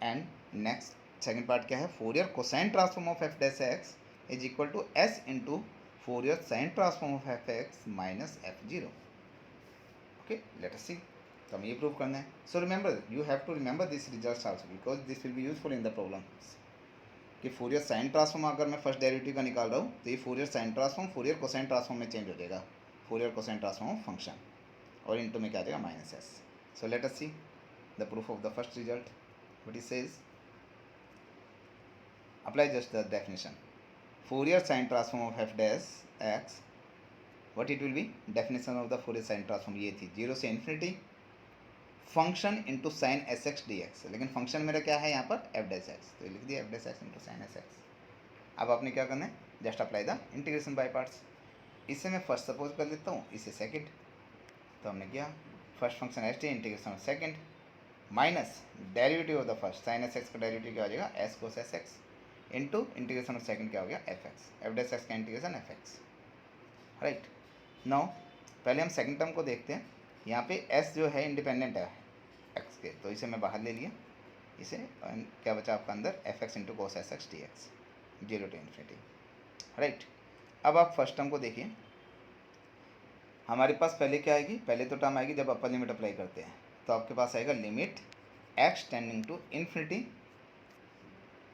And next second part क्या है, Fourier cosine transform of F dash x is equal to S into Fourier sine transform of F x minus F zero. Okay, let us see. तो हमें ये prove करना है। So remember, you have to remember this results also because this will be useful in the problems. कि Fourier sine transform अगर मैं first derivative का निकाल रहा हूँ तो ये Fourier sine transform Fourier cosine transform में चेंज हो जाएगा, Fourier cosine transform of function, और इनटू में क्या आ जाएगा minus S. So let us see the proof of the first result. What it says, apply just the definition Fourier sine transform of F dash x, what it will B, definition of the Fourier sine transform ये थी zero से infinity function into sine S X D x, लेकिन function मेरा क्या है यहाँ पर F dash x, तो लिख दिया F dash x into sine S x. अब आपने क्या करना है, just apply the integration by parts. इसे मैं फर्स्ट सपोज कर लेता हूँ, इसे सेकंड, तो हमने किया first function s t integration of second minus derivative of the first sine S x का डेरिवेटिव क्या हो जाएगा s cos S x into integration of second क्या हो गया F x, f dash x का integration f x. Right, now पहले हम सेकंड टर्म को देखते हैं। यहाँ पे एस जो है इंडिपेंडेंट है एक्स के, तो इसे मैं बाहर ले लिया, इसे क्या बचा आपका अंदर F x into cos S X D X zero to infinity. Right, अब आप फर्स्ट टर्म को देखिए, हमारे पास पहले क्या आएगी, पहले तो टर्म आएगी जब अपर लिमिट अप्लाई करते हैं, तो आपके पास आएगा limit X tending to infinity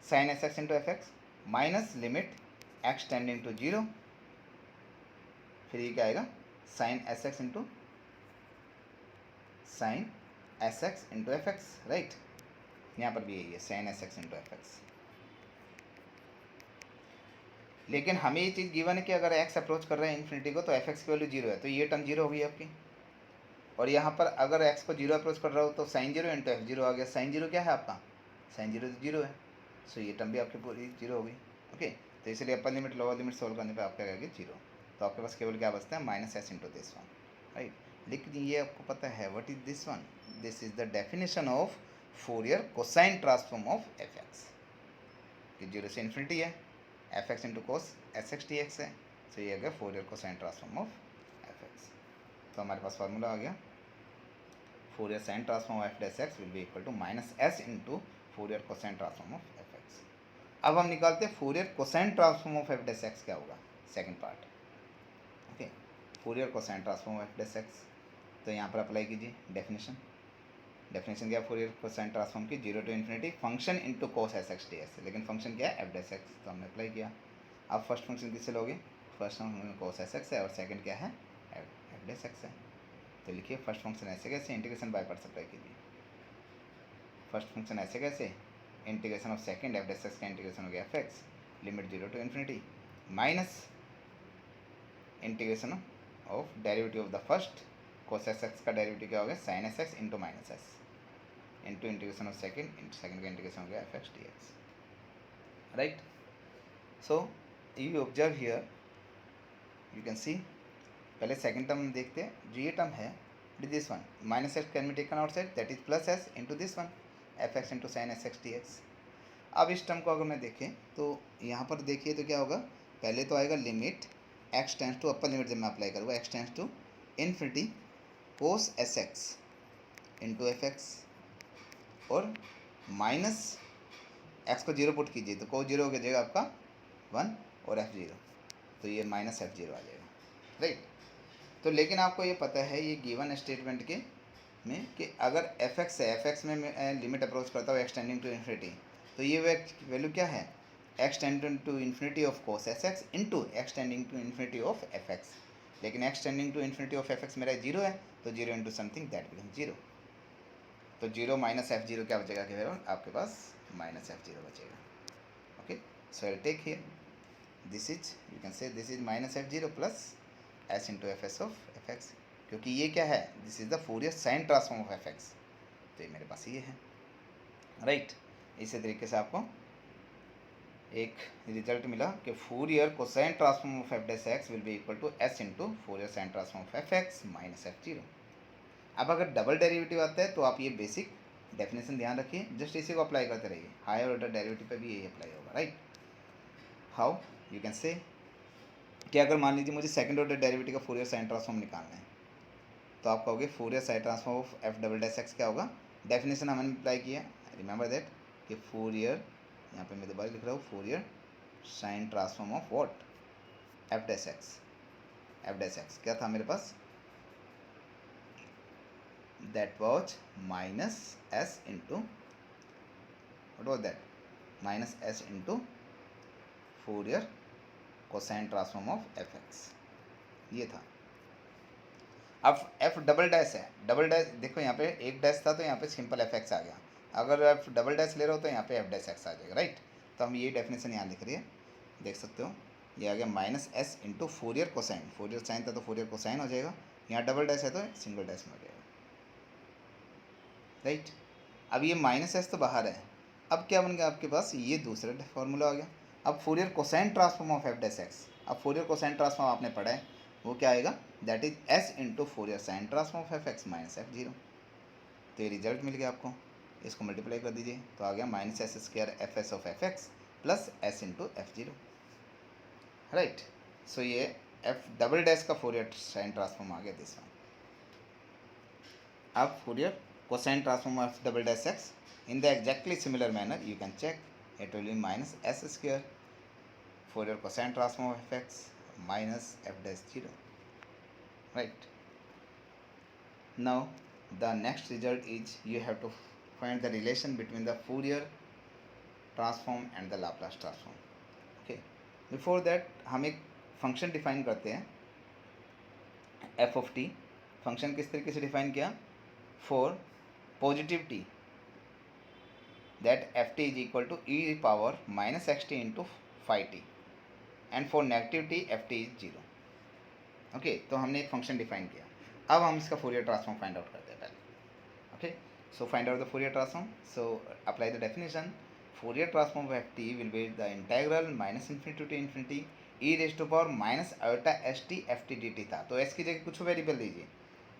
sine S x into F x minus limit X tending to zero, फिर ये क्या आएगा sine S x into sine S x into F x. Right, यहाँ पर भी यही है sine S x into F x. लेकिन हमें ये चीज़ गिवन है कि अगर एक्स अप्रोच कर रहा है इन्फिनिटी को तो एफ एक्स की वैल्यू जीरो है, तो ये टर्म जीरो हो गई आपकी, और यहाँ पर अगर एक्स को जीरो अप्रोच कर रहा हो तो sine zero into f zero आ गया। साइन जीरो क्या है आपका, साइन जीरो जीरो है, सो ये टर्म भी आपकी पूरी जीरो हो गई। ओके, तो इसलिए upper limit lower limit solve करने पर आपका आएगी जीरो, तो आपके पास केवल क्या बचता है minus S into this one. Right, लेकिन ये आपको पता है what is this one, this is the definition of Fourier cosine transform of F x, कि जीरो से इन्फिनिटी है, f x into cos S X D x है, तो ये आ गया Fourier cosine transform of F x. तो हमारे पास फार्मूला आ गया Fourier sine transform of F dash X will be equal to minus S into Fourier cosine transform of F X. अब हम निकालते हैं Fourier cosine transform of F dash x क्या होगा, second part. Okay, Fourier cosine transform of F dash x, तो यहाँ पर apply कीजिए डेफिनेशन। डेफिनेशन क्या फूरियर कोसाइन ट्रांसफॉर्म की zero to infinity function into cos S X D x, लेकिन function क्या है एफ डैश एक्स, तो हमने अप्लाई किया। अब फर्स्ट फंक्शन किससे लोगे, फर्स्ट फंक्शन कोस एस एक्स है और सेकंड क्या है एफ डैश एक्स है, तो लिखिए फर्स्ट फंक्शन ऐसे कैसे, इंटीग्रेशन बाय पार्ट्स अप्लाई कीजिए। फर्स्ट फंक्शन ऐसे कैसे, integration of second F dash x का इंटीग्रेशन हो गया F X limit zero to infinity minus integration of derivative of the first cos S x का derivative क्या हो गया sine S x into minus S into integration of second, second का integration हो गया F x D x. Right, so you observe here, you can सी, पहले second term देखते हैं, जो ये टर्म है this one minus x can be taken outside, that is plus s into this one F x into sine S X D x. अब इस term को अगर मैं देखें तो यहाँ पर देखिए तो क्या होगा, पहले तो आएगा limit X tends to upper limit, जब मैं अप्लाई करूँगा X tends to infinity cos S x into F X, और माइनस एक्स को जीरो पुट कीजिए तो को जीरो हो जाएगा आपका वन और एफ जीरो, तो ये माइनस एफ जीरो आ जाएगा। राइट, तो लेकिन आपको ये पता है ये गिवन स्टेटमेंट के में कि अगर एफ एक्स है, एफ एक्स में मैं लिमिट अप्रोच करता हूँ एक्सटेंडिंग टू इन्फिनिटी, तो ये वैल्यू क्या है, extending to infinity of cos S x into extending to infinity of F x. लेकिन extending to infinity of F x मेरा जीरो है, तो zero into something that become zero. तो zero minus F zero क्या बचेगा केवल आपके पास, माइनस एफ जीरो बचेगा। Okay, so I take here this is, you can say this is minus F zero plus s into F s of F x, क्योंकि ये क्या है, this is the Fourier sine transform of F x, तो ये मेरे पास ये है, right. इसी तरीके से आपको एक रिजल्ट मिला कि Fourier cosine transform of F dash X will be equal to S into Fourier sine transform of F x minus F zero. अब अगर डबल डेरिवेटिव आता है तो आप ये बेसिक डेफिनेशन ध्यान रखिए, जस्ट इसी को अप्लाई करते रहिए, हायर ऑर्डर डेरिवेटिव पे भी यही अप्लाई होगा, राइट। हाउ, यू कैन से कि अगर मान लीजिए मुझे सेकंड ऑर्डर डेरिवेटिव का फूरियर साइन ट्रांसफॉर्म निकालना है, तो आप कहोगे Fourier sine transform of F double dash x क्या होगा, डेफिनेशन हमने अप्लाई किया, रिमेंबर दैट कि फूरियर, यहाँ पे मैं दोबारा लिख रहा हूँ, Fourier sine transform of what, f dash x. F dash x क्या था मेरे पास, that was minus S into, what was that, minus S into Fourier cosine transform of F x, ये था। अब एफ डबल डैश है, double dash देखो यहाँ पे एक डैश था तो यहाँ पे सिंपल एफ एक्स आ गया, अगर एफ डबल डैश ले रहे हो तो यहाँ पे एफ डैश एक्स आ जाएगा, राइट। तो हम ये डेफिनेशन यहाँ लिख रही है, देख सकते हो, ये आ गया minus S into Fourier cosine, Fourier sine था तो फूरियर कोसाइन हो जाएगा, यहाँ डबल डैश है तो सिंगल डैश में हो जाएगा, राइट। अब ये माइनस एस तो बाहर है, अब क्या बन गया आपके पास, ये दूसरा फॉर्मूला आ गया। अब Fourier cosine transform of F dash x, अब फूरियर कोसाइन ट्रांसफॉर्म आपने पढ़ा है, वो क्या आएगा, that is S into Fourier sine transform of F x minus F zero. तो ये रिजल्ट मिल गया आपको, इसको मल्टीप्लाई कर दीजिए तो आ गया minus s square f s of F x plus s into f zero, right. So ये एफ डबल डैश का फूरियर साइन ट्रांसफॉर्म आ गया दिस वन। अब Fourier cosine transform of double dash x in the exactly similar manner you can check, it will be minus s square Fourier cosine transform of fx minus f dash 0, right. Now the next result is you have to find the relation between the Fourier transform and the Laplace transform. Okay, before that हम एक function define करते हैं f of t। Function किस तरीके से define किया, for positive t that ft is equal to e power minus xt into phi t and for negative t ft is 0। Okay, तो हमने एक फंक्शन डिफाइन किया, अब हम इसका फोरियर ट्रांसफॉर्म फाइंड आउट करते हैं पहले। Okay, so find out the Fourier transform, so apply the definition, Fourier transform of F t will be the integral minus infinity to infinity E raise to power minus alpha S T F T D t था, तो s की जगह कुछ variable दीजिए,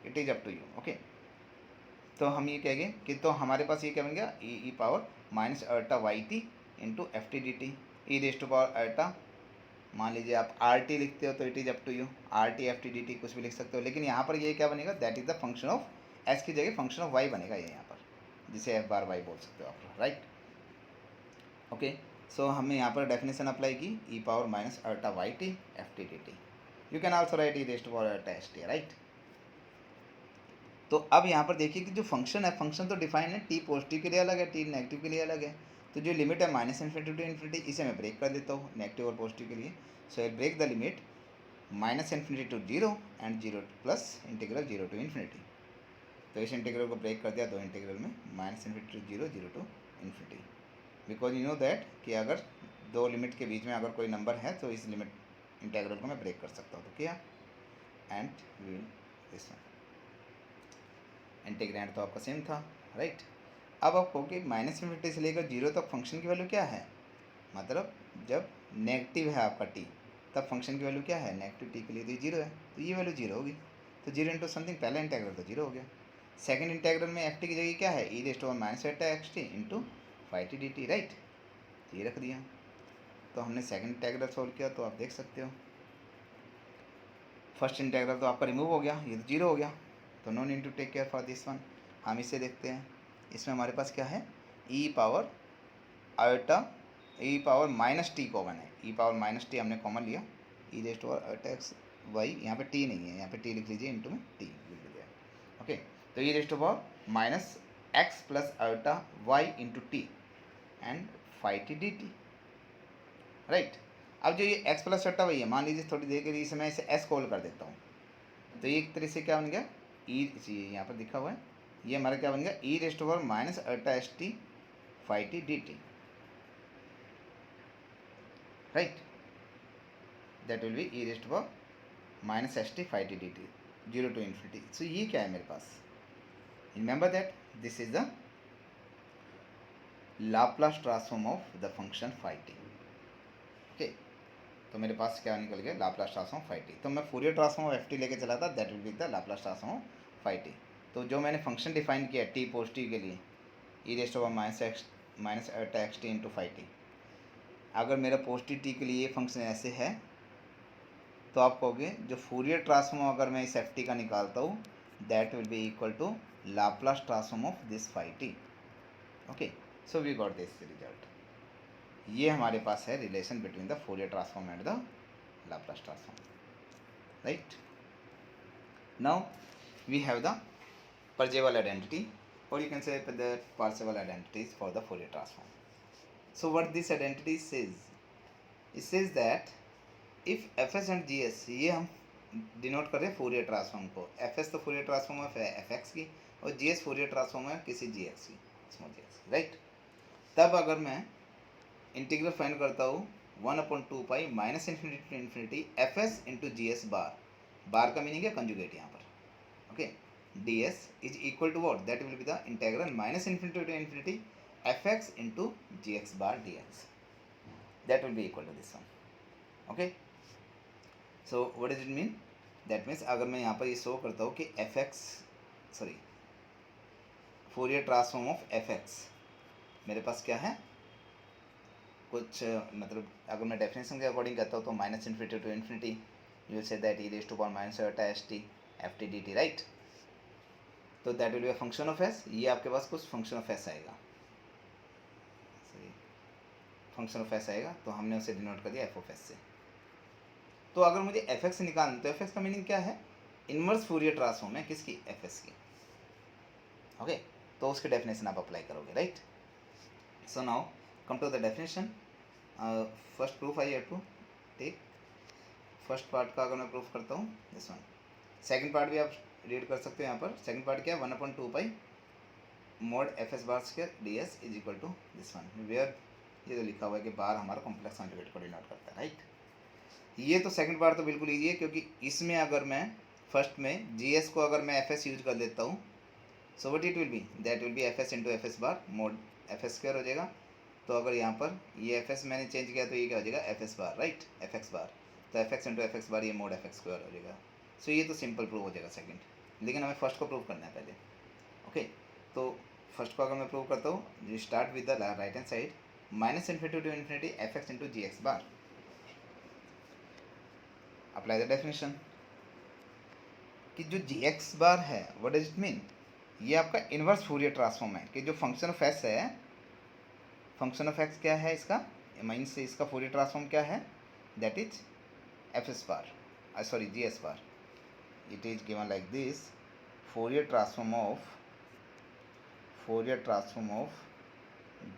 it is up to you. Okay, तो हम ये कहेंगे कि तो हमारे पास ये क्या बन गया, e power minus alpha y t into f T D t e raise to power alpha, मान लीजिए आप आर टी लिखते हो तो it is up to you, r t F T D t कुछ भी लिख सकते हो, लेकिन यहाँ पर ये क्या बनेगा, that is the function of S की जगह फंक्शन ऑफ वाई बनेगा ये यहाँ पर, जिसे एफ बार वाई बोल सकते हो आप, राइट। ओके, सो हमने यहाँ पर डेफिनेशन अप्लाई की, e power minus alpha y t F T D t, you can also write e raise to power alpha S t, right. तो अब यहाँ पर देखिए कि जो फंक्शन है, फंक्शन तो डिफाइन है, टी पॉजिटिव के लिए अलग है, टी नेगेटिव के लिए अलग है, तो जो लिमिट है माइनस इन्फिनिटी टू इन्फिनिटी, इसे मैं ब्रेक कर देता हूँ नेगेटिव और पॉजिटिव के लिए। So I break the limit minus infinity to zero and zero plus integral zero to infinity, तो इस इंटीग्रल को ब्रेक कर दिया दो इंटीग्रल में, minus infinity to zero, zero to infinity, because you know that कि अगर दो लिमिट के बीच में अगर कोई नंबर है तो इस लिमिट इंटीग्रल को मैं ब्रेक कर सकता हूँ, तो किया and we will this one, integrand तो आपका सेम था, राइट। अब आप कहोगे माइनस इन्फिनिटी से लेकर जीरो तक फंक्शन की वैल्यू क्या है, मतलब जब नेगेटिव है आपका टी तब फंक्शन की वैल्यू क्या है, नेगेटिव टी के लिए तो जीरो है, तो ये वैल्यू जीरो होगी, तो जीरो इंटू समथिंग, पहला इंटीग्रल तो जीरो हो गया, सेकंड इंटीग्रल में एफ टी की जगह क्या है, ई rest over minus eta X T into phi T D T, right, ये रख दिया। तो हमने सेकंड इंटीग्रल सोल्व किया, तो आप देख सकते हो फर्स्ट इंटीग्रल तो आपका रिमूव हो गया, ये तो जीरो हो गया, तो no need to take care for this one. हम इसे देखते हैं, इसमें हमारे पास क्या है, E power iota, E power minus T common है, ई पावर माइनस टी हमने कॉमन लिया, E rest over iota X Y, यहाँ पे टी नहीं है, यहाँ पे टी लिख लीजिए, इंटू में टी लिख लीजिए। ओके, तो ये raised power minus X plus alpha Y into T and five T D T, right. अब जो ये एक्स प्लस अल्टा वाई है, मान लीजिए थोड़ी देर के लिए मैं इसे एस कॉल कर देता हूँ, तो ये एक तरह से क्या बन गया, ई, यहाँ पर लिखा हुआ है, ये हमारा क्या बन गया, E raised power minus alpha S T five T D T, right. That will be E raised power minus S T five T D T, zero to infinity. So ये क्या है मेरे पास, remember that this is the Laplace transform of the function five T. Okay, तो मेरे पास क्या निकल गया, लाप्लास ट्रांसफॉर्म फाइव टी। तो मैं Fourier transform of F T लेके चला था, that will be the Laplace transform of five T. तो जो मैंने फंक्शन डिफाइन किया टी पॉजिटिव के लिए, E rest over minus alpha X T into five T, अगर मेरा पॉजिटिव टी के लिए ये फंक्शन ऐसे है, तो आप कहोगे जो फूरियर ट्रांसफॉर्म अगर मैं इस एफ टी का निकालता हूँ, that will be equal to Laplace transform of this five T. Okay, so we got this result. ये हमारे पास है relation between the Fourier transform and the Laplace transform, right? Now we have the Parseval identity, or you can say the Parseval identities for the Fourier transform. So what this identity says, it says that if fs and gs, ये हम denote कर रहे हैं Fourier transform को, fs तो Fourier transform है fx की, और gs फोरियर ट्रांसफॉर्म है किसी gx की, स्मॉल gx, राइट। तब अगर मैं इंटीग्रल फाइंड करता हूँ 1/2 pi minus infinity to infinity F S into G S bar, bar का मीनिंग है कंजुगेट यहाँ पर, okay, D S is equal to what, that will be the integral minus infinity to infinity F x into G X bar D X, that will be equal to this one. Okay, so what does it mean, that means अगर मैं यहाँ पर ये show करता हूँ कि F x, sorry, Fourier transform of F x, मेरे पास क्या है कुछ, मतलब अगर मैं डेफिनेशन के अकॉर्डिंग कहता हूँ तो minus infinity to infinity, you will say that E raised to power minus alpha S T F T D T, right. तो that will be a function of S, ये आपके पास कुछ फंक्शन ऑफ एस आएगा, सही, function of S आएगा, तो हमने उसे डिनोट कर दिया एफ ऑफ एस से। तो अगर मुझे एफ एक्स निकालना, तो एफ एक्स का मीनिंग क्या है, इनवर्स फूरियर ट्रांसफॉर्म है किसकी, एफ एस की। ओके, तो उसकी डेफिनेशन आप अप्लाई करोगे, right. So now come to the definition. First proof I have to take. First part का अगर मैं प्रूफ करता हूँ, दिस वन। सेकंड पार्ट भी आप रीड कर सकते हो यहाँ पर। सेकंड पार्ट क्या है, 1/2 pi mod F S bar square D S is equal to this one, where ये जो लिखा हुआ है कि बार हमारा कॉम्प्लेक्स कॉन्जुगेट को डिनोट करता है, राइट। ये तो सेकंड पार्ट तो बिल्कुल ईजी है, क्योंकि इसमें अगर मैं फर्स्ट में जी एस को अगर मैं एफ एस यूज कर देता हूँ, so what it will be, that will be F S into F S bar mode F S square हो जाएगा। तो अगर यहाँ पर ये एफ एस मैंने चेंज किया तो ये क्या हो जाएगा, F S bar, right, F X bar, तो F x into F X bar ये मोड एफ एक्स स्क्वायर हो जाएगा। सो ये तो सिंपल प्रूव हो जाएगा सेकंड, लेकिन हमें फर्स्ट को प्रूव करना है पहले। ओके, तो फर्स्ट को अगर मैं प्रूव करता हूँ, you start with the right hand side, minus infinity to infinity F x into G X bar, apply the definition कि जो जी एक्स बार है, व्हाट डज इट मीन, ये आपका इनवर्स फूरियर ट्रांसफॉर्म है कि जो फंक्शन ऑफ एस है, function of x क्या है इसका, मीन्स से इसका फूरियर ट्रांसफॉर्म क्या है, that is F S bar, sorry G S bar. It is given like this, Fourier transform of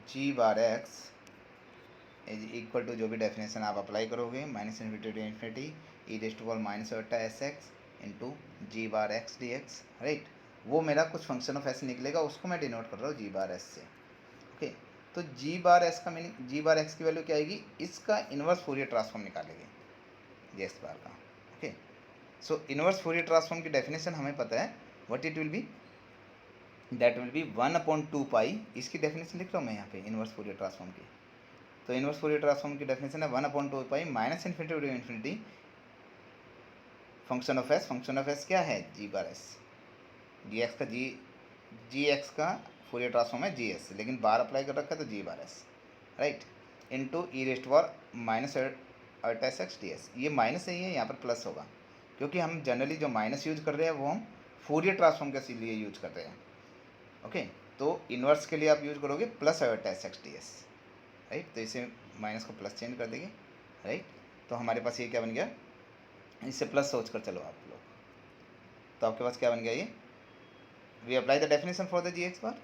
G bar X is equal to, जो भी डेफिनेशन आप अप्लाई करोगे, minus infinity to infinity E raised to power minus alpha S x into G bar X D x, right. वो मेरा कुछ function of S निकलेगा, उसको मैं डिनोट कर रहा हूँ जी बार एस से। ओके, तो जी बार एस का मीनिंग, जी बार एक्स की वैल्यू क्या आएगी, इसका इनवर्स फूरियर ट्रांसफॉर्म निकालेंगे जी एस बार का। ओके, सो इनवर्स फूरियर ट्रांसफॉर्म की डेफिनेशन हमें पता है, what it will be, that will B 1/2 पाई, इसकी डेफिनेशन लिख रहा हूँ मैं यहाँ पे इनवर्स फूरियर ट्रांसफॉर्म की। तो इनवर्स फूरियर ट्रांसफॉर्म की डेफिनेशन है 1/2 pi minus infinity to infinity function of S, function of S क्या है, G bar S, G X का जी एक्स का फूरियर ट्रांसफॉर्म है जी एस, लेकिन बार अप्लाई कर रखा है तो G bar S, right, into E raised to power minus alpha S X D S. ये माइनस नहीं है, यहाँ पर प्लस होगा, क्योंकि हम जनरली जो माइनस यूज कर रहे हैं वो हम फूरियर ट्रांसफॉर्म के लिए यूज कर रहे हैं। ओके, तो इन्वर्स के लिए आप यूज करोगे plus alpha S X D S, right, तो इसे माइनस को प्लस चेंज कर देंगे, राइट। तो हमारे पास ये क्या बन गया, इससे प्लस सोच कर चलो आप लोग, तो आपके पास क्या बन गया ये, we apply the definition for the G X bar.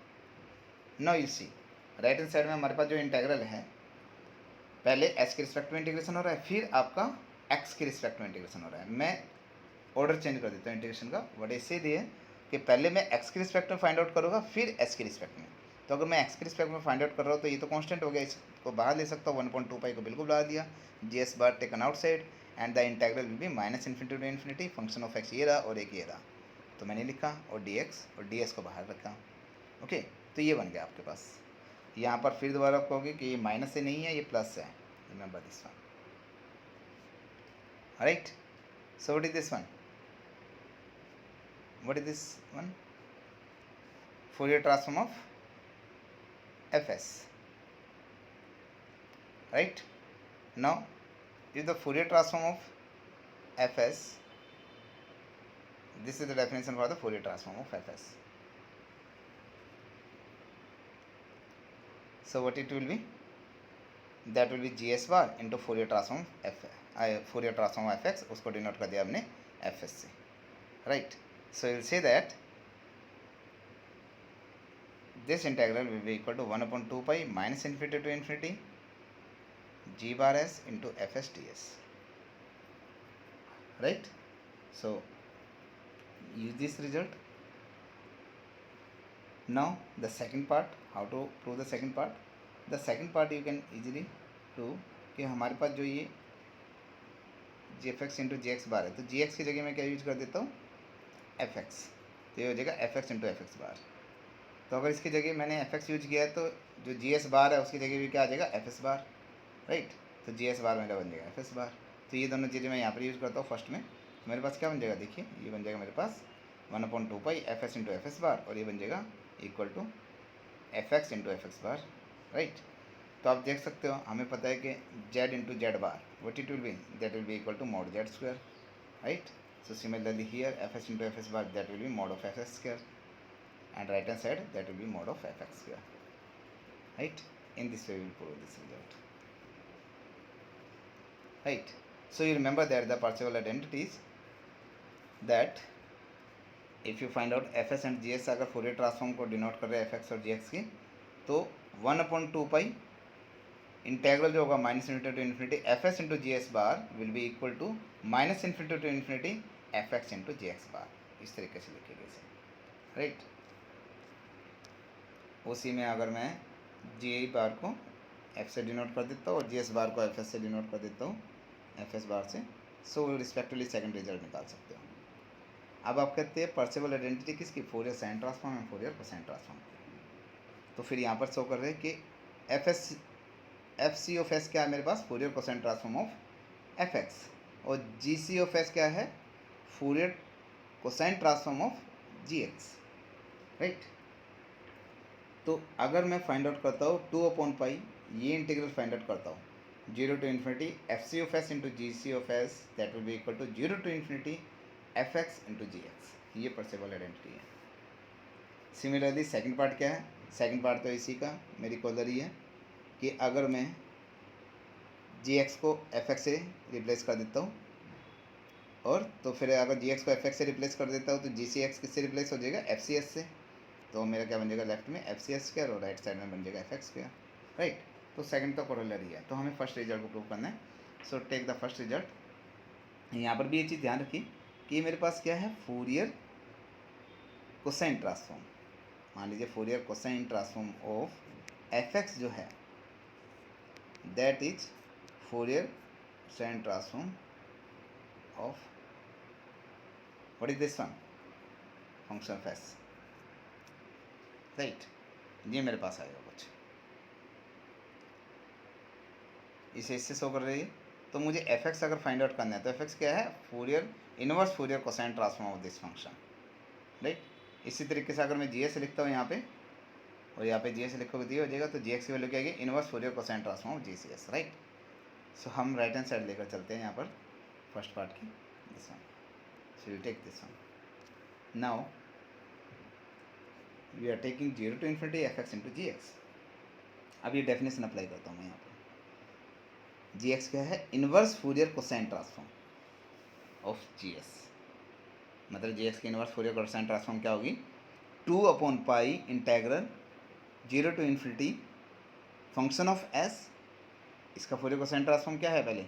Now you see right hand side में हमारे पास जो इंटेग्रल है, पहले एस के रिस्पेक्ट में इंटीग्रेशन हो रहा है, फिर आपका एक्स के रिस्पेक्ट में इंटीग्रेशन हो रहा है। मैं ऑर्डर चेंज कर देता हूँ इंटीग्रेशन का, बट इसीलिए कि पहले मैं एक्स के रिस्पेक्ट में फाइंड आउट करूँगा, फिर एस के रिस्पेक्ट में। तो अगर मैं एक्स के रिस्पेक्ट में फाइंड आउट कर रहा हूँ तो ये तो कांस्टेंट हो गया, इसको बाहर ले सकता हूँ, 1.2 पाई को बिल्कुल बाहर दिया, G S bar taken outside and the integral will be minus infinity to infinity function of X ये रहा और एक ये रहा, तो मैंने लिखा और डी एक्स और डी एस को बाहर रखा। ओके, तो ये बन गया आपके पास। यहाँ पर फिर दोबारा कहोगे कि ये माइनस से नहीं है, ये प्लस है, remember this one, right. So what is this one, what is this one, Fourier transform of fs, right? Now if the Fourier transform of fs, this is the definition for the Fourier transform of fs. So what it will be, that will be gs bar into Fourier transform Fourier transform of fx, उसको denote कर दिया हमने fs से, right? So you'll say that this integral will be equal to 1/2 pi minus infinity to infinity g bar s into fs ds, right? So use this result. Now the second part, how to prove the second part, the second part you can easily prove कि हमारे पास जो ये जी F x into G X बार है, तो जी X की जगह मैं क्या यूज कर देता हूँ, एफ एक्स, तो ये हो जाएगा F x into F X bar. तो अगर इसकी जगह मैंने एफ एक्स यूज किया है तो जो जी एस बार है उसकी जगह भी क्या आ जाएगा, एफ एस बार, राइट। तो जी एस बार मेरा बन जाएगा एफ एस बार। तो ये दोनों चीज़ें मैं यहाँ पर यूज़ करता हूँ फर्स्ट में, तो मेरे पास क्या बन जाएगा, देखिए ये बन जाएगा मेरे पास 1/2 pi F S into F S bar, और ये बन जाएगा equal to F x into F X bar, right. तो आप देख सकते हो, हमें पता है कि Z into Z bar what it will be, that will be equal to mod Z square, right. So similarly here F S into F S bar that will be mod of F S square, and right hand side that will be mod of fx square, right. In this way we will prove this result, right. So you remember that the Parseval identities, that if you find out fs and gs अगर Fourier transform को denote कर रहे हैं fx और gx की, तो 1/2 पाई integral जो होगा minus infinity to infinity F S into G S bar will be equal to minus infinity to infinity F x into G X bar, इस तरीके से लिखेंगे इसे, राइट। उसी में अगर मैं जी बार को एफ से डिनोट कर देता हूँ और जी एस बार को एफ एस से डिनोट कर देता हूँ एफ एस बार से, सो रिस्पेक्टिवली सेकंड रिजल्ट निकाल सकते हो। अब आप कहते हैं पार्सेवल आइडेंटिटी किसकी, Fourier sine transform and Fourier cosine transform. तो फिर यहाँ पर शो कर रहे हैं कि एफ सी ऑफ एस क्या है मेरे पास, Fourier cosine transform of F X, और जी सी ऑफ एस क्या है, Fourier cosine transform of ji x, right. तो अगर मैं फाइंड आउट करता हूँ 2/पाई, ये इंटीग्रल फाइंड आउट करता हूँ 0 to infinity F C of S into G C of S, that will be equal to 0 to infinity F x into G x, ये Parseval identity है। सिमिलरली सेकंड पार्ट क्या है, second part तो इसी का मेरी कॉलर ही है कि अगर मैं जी एक्स को एफ एक्स से रिप्लेस कर देता हूँ, और तो फिर अगर जी एक्स को एफ एक्स से रिप्लेस कर देता हूँ तो जी सी एक्स किससे रिप्लेस हो जाएगा, एफ सी एस से। तो मेरा क्या बन जाएगा, लेफ्ट में एफ सी एस स्क्वायर और राइट साइड में बन जाएगा एफ एक्स स्क्वायर, राइट। तो सेकंड तो कोरोलरी है, तो हमें फर्स्ट रिजल्ट को प्रूव करना है। So take the first result. यहाँ पर भी ये चीज़ ध्यान रखिए कि मेरे पास क्या है, फोरियर कोसाइन ट्रांसफॉर्म। मान लीजिए Fourier cosine transform of F x जो है, that is Fourier cosine transform of what is this one, function of s, right. ये मेरे पास आएगा कुछ इसे इससे शो कर रही है। तो मुझे एफ एक्स अगर फाइंड आउट करना है तो एफ एक्स क्या है, Fourier inverse Fourier cosine transform of this function, right. इसी तरीके से अगर मैं जी एस लिखता हूँ यहाँ पे, और यहाँ पे जी एस लिखोगे दिया हो जाएगा, तो जी एक्स की वैल्यू क्या आएगी, inverse Fourier cosine transform of G C S, right. So हम राइट हैंड साइड लेकर चलते हैं यहाँ पर फर्स्ट पार्ट की, this one. So you take this one. Now we are taking 0 to infinity F x into G X. अब ये definition apply करता हूँ मैं यहाँ पर, जी एक्स क्या है, inverse Fourier cosine transform of G S, मतलब जी एक्स की इनवर्स फोरियर कोसाइन ट्रांसफॉर्म क्या होगी, 2/पाई integral 0 to infinity function of S, इसका फोरियर कोसाइन ट्रांसफॉर्म क्या है, पहले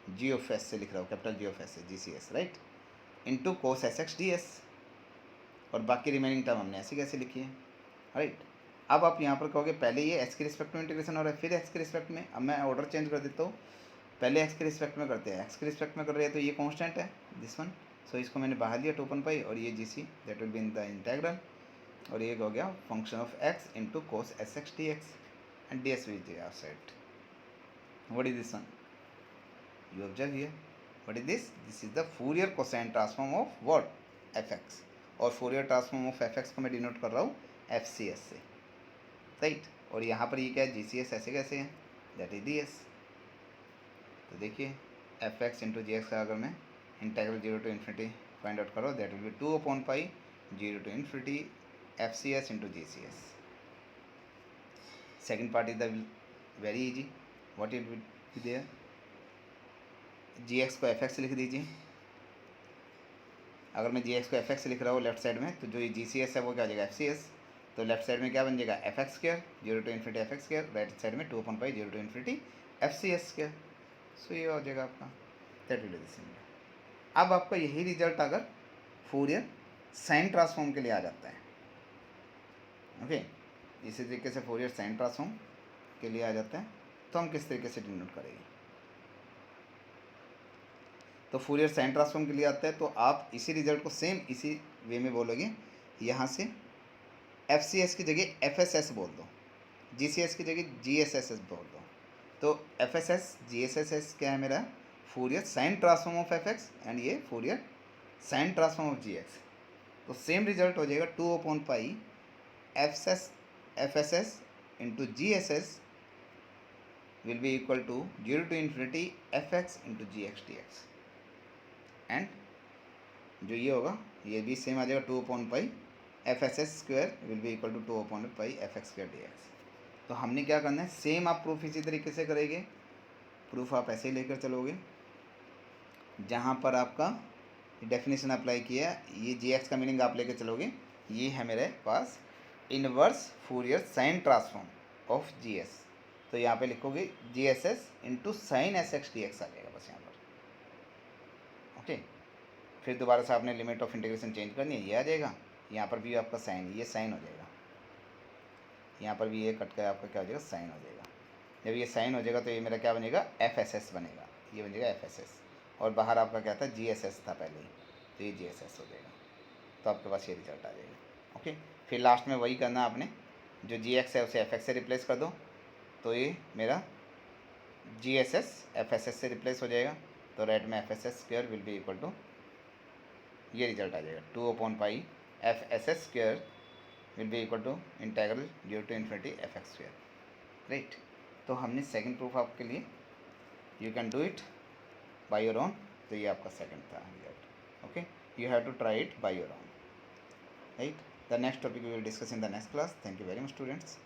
जी ऑफ एस से लिख रहा हूँ, कैपिटल जी ऑफ एस से, G C S, right, into cos S X D S, और बाकी रिमेनिंग टर्म हमने ऐसे कैसे लिखी है, राइट। अब आप यहाँ पर कहोगे पहले ये एक्स के रिस्पेक्ट में इंटीग्रेशन हो रहा है, फिर एक्स के रिस्पेक्ट में, अब मैं ऑर्डर चेंज कर देता हूँ, पहले एक्स के रिस्पेक्ट में करते हैं, एक्स के रिस्पेक्ट में कर रहे हैं तो ये कांस्टेंट है दिस वन, सो इसको मैंने बाहर लिया 2/पाई, और ये G C that will be in the integral, और ये हो गया function of X into cos S X D X and D S we G R set. What is this one? You observe here. What is this? This is the Fourier cosine transform of what? fx. और Fourier transform of fx को मैं denote कर रहा हूँ fcs से, right. और यहाँ पर ये क्या है, gcs ऐसे कैसे है, दैट इज ds. तो देखिए fx इंटू जी एक्स का अगर मैं integral 0 to infinity find out करो, दैट विल बी 2/पाई 0 to infinity fcs into gcs. Second part is the very easy. What it will be there, G X को F X लिख दीजिए. अगर मैं जी एक्स को एफ एक्स लिख रहा हूँ लेफ्ट साइड में, तो जो ये जी सी एस है वो क्या हो जाएगा, एफ सी एस. तो लेफ्ट साइड में क्या बन जाएगा, F X square 0 to infinity F X square, right side में 2/पाई 0 to infinity F C S square. So ये हो जाएगा आपका, दैट विल बी सिमिलर. अब आपका यही रिजल्ट अगर फोरियर साइन ट्रांसफॉर्म के लिए आ जाता है, ओके, इसी तरीके से फोरियर साइन ट्रांसफॉर्म के लिए आ जाता है, तो हम किस तरीके से डिनोट करेंगे. तो फोरियर साइन ट्रांसफॉर्म के लिए आता है, तो आप इसी रिजल्ट को सेम इसी वे में बोलोगे, यहाँ से एफ सी एस की जगह एफ एस एस बोल दो, जी सी एस की जगह जी एस एस एस बोल दो. तो F S S G S S S क्या है मेरा, Fourier sine transform of F x, and ये Fourier sine transform of ji X. तो सेम रिजल्ट हो जाएगा 2/पाई F S S into G S S will be equal to 0 to infinity F x into G X D X. And जो ये होगा ये भी सेम आ जाएगा 2/पाई F S S square will be equal to 2/पाई F X square D X. तो हमने क्या करना है, सेम आप प्रूफ इसी तरीके से करेंगे. प्रूफ आप ऐसे ही लेकर चलोगे, जहाँ पर आपका डेफिनेशन अप्लाई किया है, ये जी एक्स का मीनिंग आप लेकर चलोगे, ये है मेरे पास inverse Fourier sine transform of G S. तो यहाँ पे लिखोगे G S S into sine S X D X आ जाएगा बस यहाँ पर, ओके. फिर दोबारा से आपने लिमिट ऑफ इंटीग्रेशन चेंज करनी है, ये आ जाएगा. यहाँ पर भी आपका साइन, ये साइन हो जाएगा, यहाँ पर भी ये कट कर आपका क्या हो जाएगा, साइन हो जाएगा. जब ये साइन हो जाएगा तो ये मेरा क्या बनेगा, एफ एस एस बनेगा, ये बन जाएगा एफ एस एस. और बाहर आपका क्या था, जी एस एस था पहले ही, तो ये जी एस एस हो जाएगा. तो आपके पास ये रिजल्ट आ जाएगा, ओके. फिर लास्ट में वही करना आपने, जो जी एक्स है उसे एफ एक्स से रिप्लेस कर दो, तो ये मेरा G S S F S S से रिप्लेस हो जाएगा. तो राइट में F S S square will be equal to, ये रिजल्ट आ जाएगा 2/पाई F S S square will be equal to integral 0 to infinity F X square, right. तो हमने सेकंड प्रूफ आपके लिए, you can do it by your own. तो ये आपका सेकंड था result, okay. You have to try it by your own, right. The next topic we will discuss in the next class. Thank you very much students.